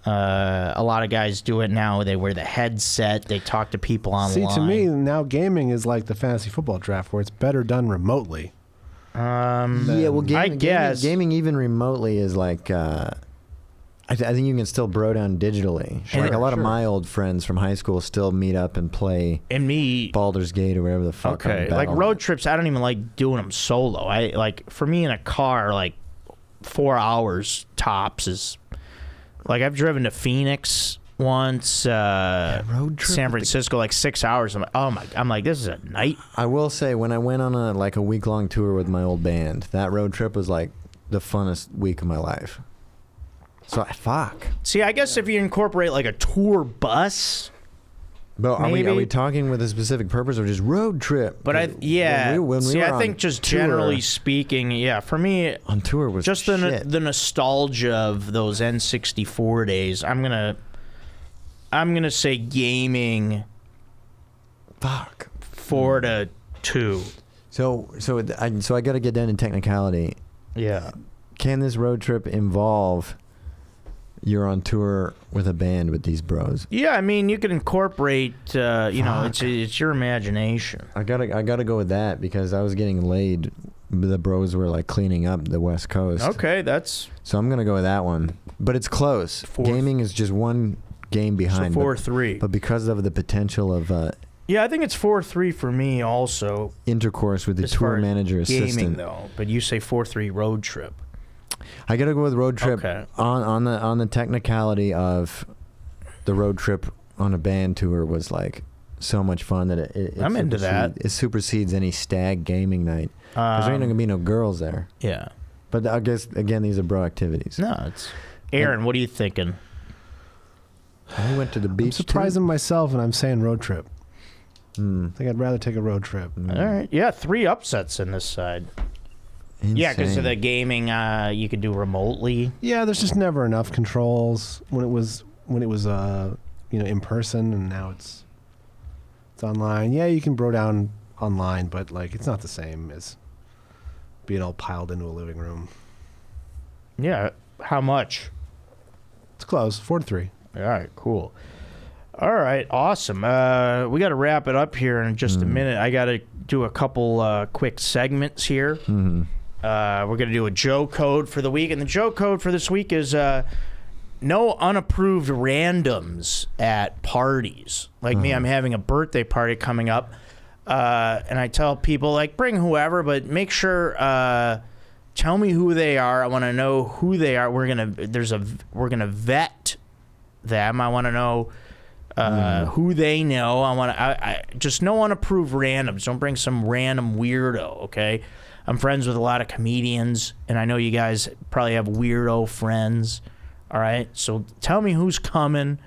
A lot of guys do it now. They wear the headset. They talk to people online. See, to me now, gaming is like the fantasy football draft, where it's better done remotely. Yeah, well, I guess gaming even remotely is like. I think you can still bro down digitally. Sure, like a lot of sure. my old friends from high school still meet up and play and me. Baldur's Gate or whatever the fuck. Okay, on like Battle.net. road trips, I don't even like doing them solo. I like for me in a car, like 4 hours tops is. Like I've driven to Phoenix once, road trip San with Francisco, like 6 hours. I'm like, oh my! I'm like, this is a night. I will say, when I went on a week-long tour with my old band, that road trip was like the funnest week of my life. So fuck. See, I guess if you incorporate like a tour bus, But are maybe. we talking with a specific purpose or just road trip? But I When we were I think on just tour- generally speaking, yeah, for me, on tour was just shit. the nostalgia of those N64 days. I'm gonna say gaming. Fuck. 4-2. So I got to get down to technicality. Yeah. Can this road trip involve you're on tour with a band with these bros? Yeah, I mean, you can incorporate. It's your imagination. I gotta go with that because I was getting laid. The bros were like cleaning up the West Coast. Okay, that's So I'm gonna go with that one. But it's close. Gaming is just one game behind. so 4-3. But because of the potential of Yeah, I think it's 4-3 for me also. intercourse with the As far tour as manager gaming assistant, though, but you say 4-3 road trip. I gotta go with road trip Okay. on the technicality of the road trip on a band tour was like so much fun that it I'm into that. It supersedes any stag gaming night because there ain't gonna be no girls there. Yeah. But I guess again these are bro activities. No, it's Aaron. What are you thinking? We went to the beach. I'm surprising myself, and I'm saying road trip. Hmm. I think I'd rather take a road trip. All right. Yeah, 3 upsets in this side. Yeah, because of the gaming, you could do remotely. Yeah, there's just never enough controls when it was in person, and now it's online. Yeah, you can bro down online, but like it's not the same as being all piled into a living room. Yeah. How much? It's close, 4-3. All right. Cool. All right, awesome. We got to wrap it up here in just a minute. I got to do a couple quick segments here. Mm-hmm. We're going to do a Joe code for the week, and the Joe code for this week is no unapproved randoms at parties. Like me, I'm having a birthday party coming up, and I tell people, like, bring whoever, but make sure, tell me who they are. I want to know who they are. We're gonna vet them. I want to know who they know. I just no unapproved randoms. Don't bring some random weirdo, okay? I'm friends with a lot of comedians, and I know you guys probably have weirdo friends, all right? So tell me who's coming,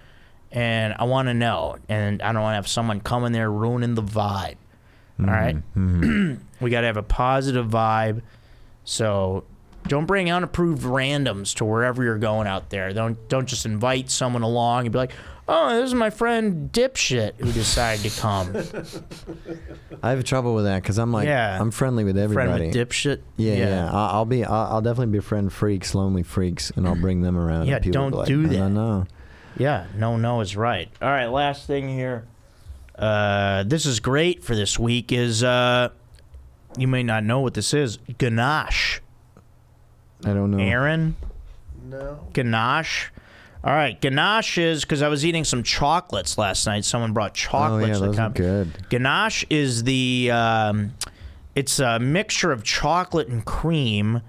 and I want to know. And I don't want to have someone coming there ruining the vibe, all right? We got to have a positive vibe. So don't bring unapproved randoms to wherever you're going out there. Don't just invite someone along and be like, oh, this is my friend Dipshit who decided to come. I have trouble with that because I'm like, I'm friendly with everybody. Friend with Dipshit? Yeah. I'll definitely befriend freaks, lonely freaks, and I'll bring them around. Yeah, and people don't will be like, do that. No. Yeah, no is right. All right, last thing here. This is great for this week is, you may not know what this is, ganache. I don't know. Aaron? No. Ganache? All right, ganache is, because I was eating some chocolates last night. Someone brought chocolates. Oh, yeah, those are good. Ganache is it's a mixture of chocolate and cream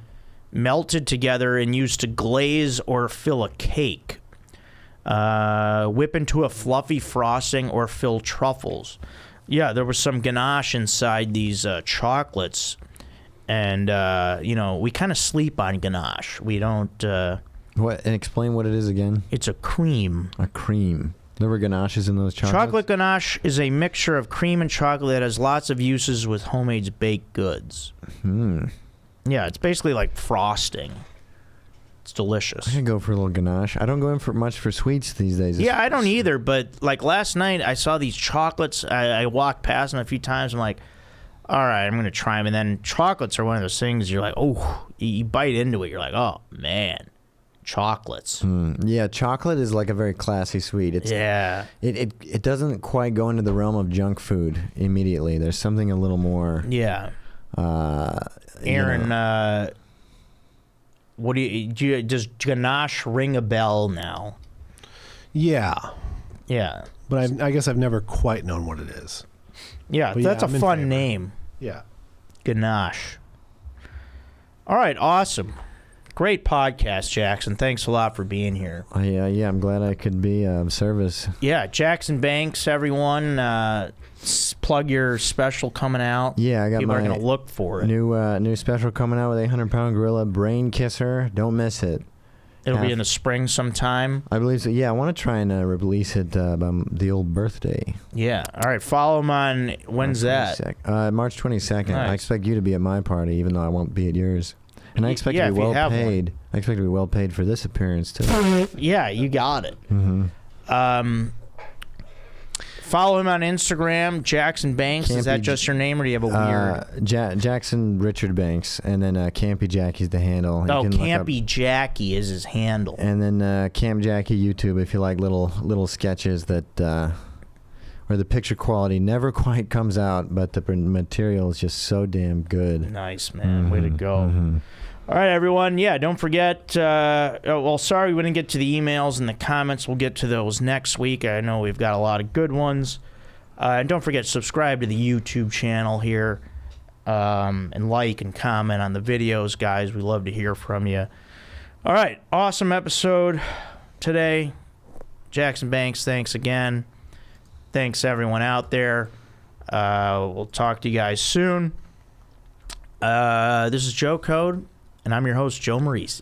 melted together and used to glaze or fill a cake. Whip into a fluffy frosting or fill truffles. Yeah, there was some ganache inside these chocolates. And, we kind of sleep on ganache. We don't... What? And explain what it is again. It's a cream. A cream. There were ganaches in those chocolates? Chocolate ganache is a mixture of cream and chocolate that has lots of uses with homemade baked goods. Yeah, it's basically like frosting. It's delicious. I can go for a little ganache. I don't go in for much for sweets these days. Yeah, I don't either, but like last night I saw these chocolates. I walked past them a few times. I'm like, all right, I'm going to try them. And then chocolates are one of those things you're like, oh, you bite into it. You're like, oh, man. Chocolates. Yeah, chocolate is like a very classy sweet. It doesn't quite go into the realm of junk food immediately. There's something a little more. Yeah. Aaron, what does ganache ring a bell now? Yeah. Yeah. But I guess I've never quite known what it is. Yeah, But that's yeah, a I'm in fun favor. name. Yeah. Ganache. All right, awesome. Great podcast, Jackson. Thanks a lot for being here. Yeah, I'm glad I could be of service. Yeah, Jackson Banks, everyone. Plug your special coming out. Yeah, I got People my are going to look for it. new special coming out with 800-pound gorilla, Brain Kisser. Don't miss it. It'll be in the spring sometime. I believe so. Yeah, I want to try and release it by the old birthday. Yeah. All right. Follow him on. When's that? March 22nd. Nice. I expect you to be at my party, even though I won't be at yours. And I expect Yeah, to be if you well have paid. I expect to be well paid for this appearance too. Yeah, you got it. Mm-hmm. Follow him on Instagram, Jackson Banks. Is that just your name, or do you have a weird? Jackson Richard Banks, and then Campy Jackie's the handle. Oh, Campy Jackie is his handle. And then Camp Jackie YouTube if you like little sketches that where the picture quality never quite comes out, but the material is just so damn good. Nice, man. Way to go. All right, everyone. Yeah, don't forget. Sorry we didn't get to the emails and the comments. We'll get to those next week. I know we've got a lot of good ones. And don't forget, subscribe to the YouTube channel here. And like and comment on the videos, guys. We love to hear from you. All right, awesome episode today. Jackson Banks, thanks again. Thanks, everyone out there. We'll talk to you guys soon. This is Joe Code. And I'm your host, Joe Marrese.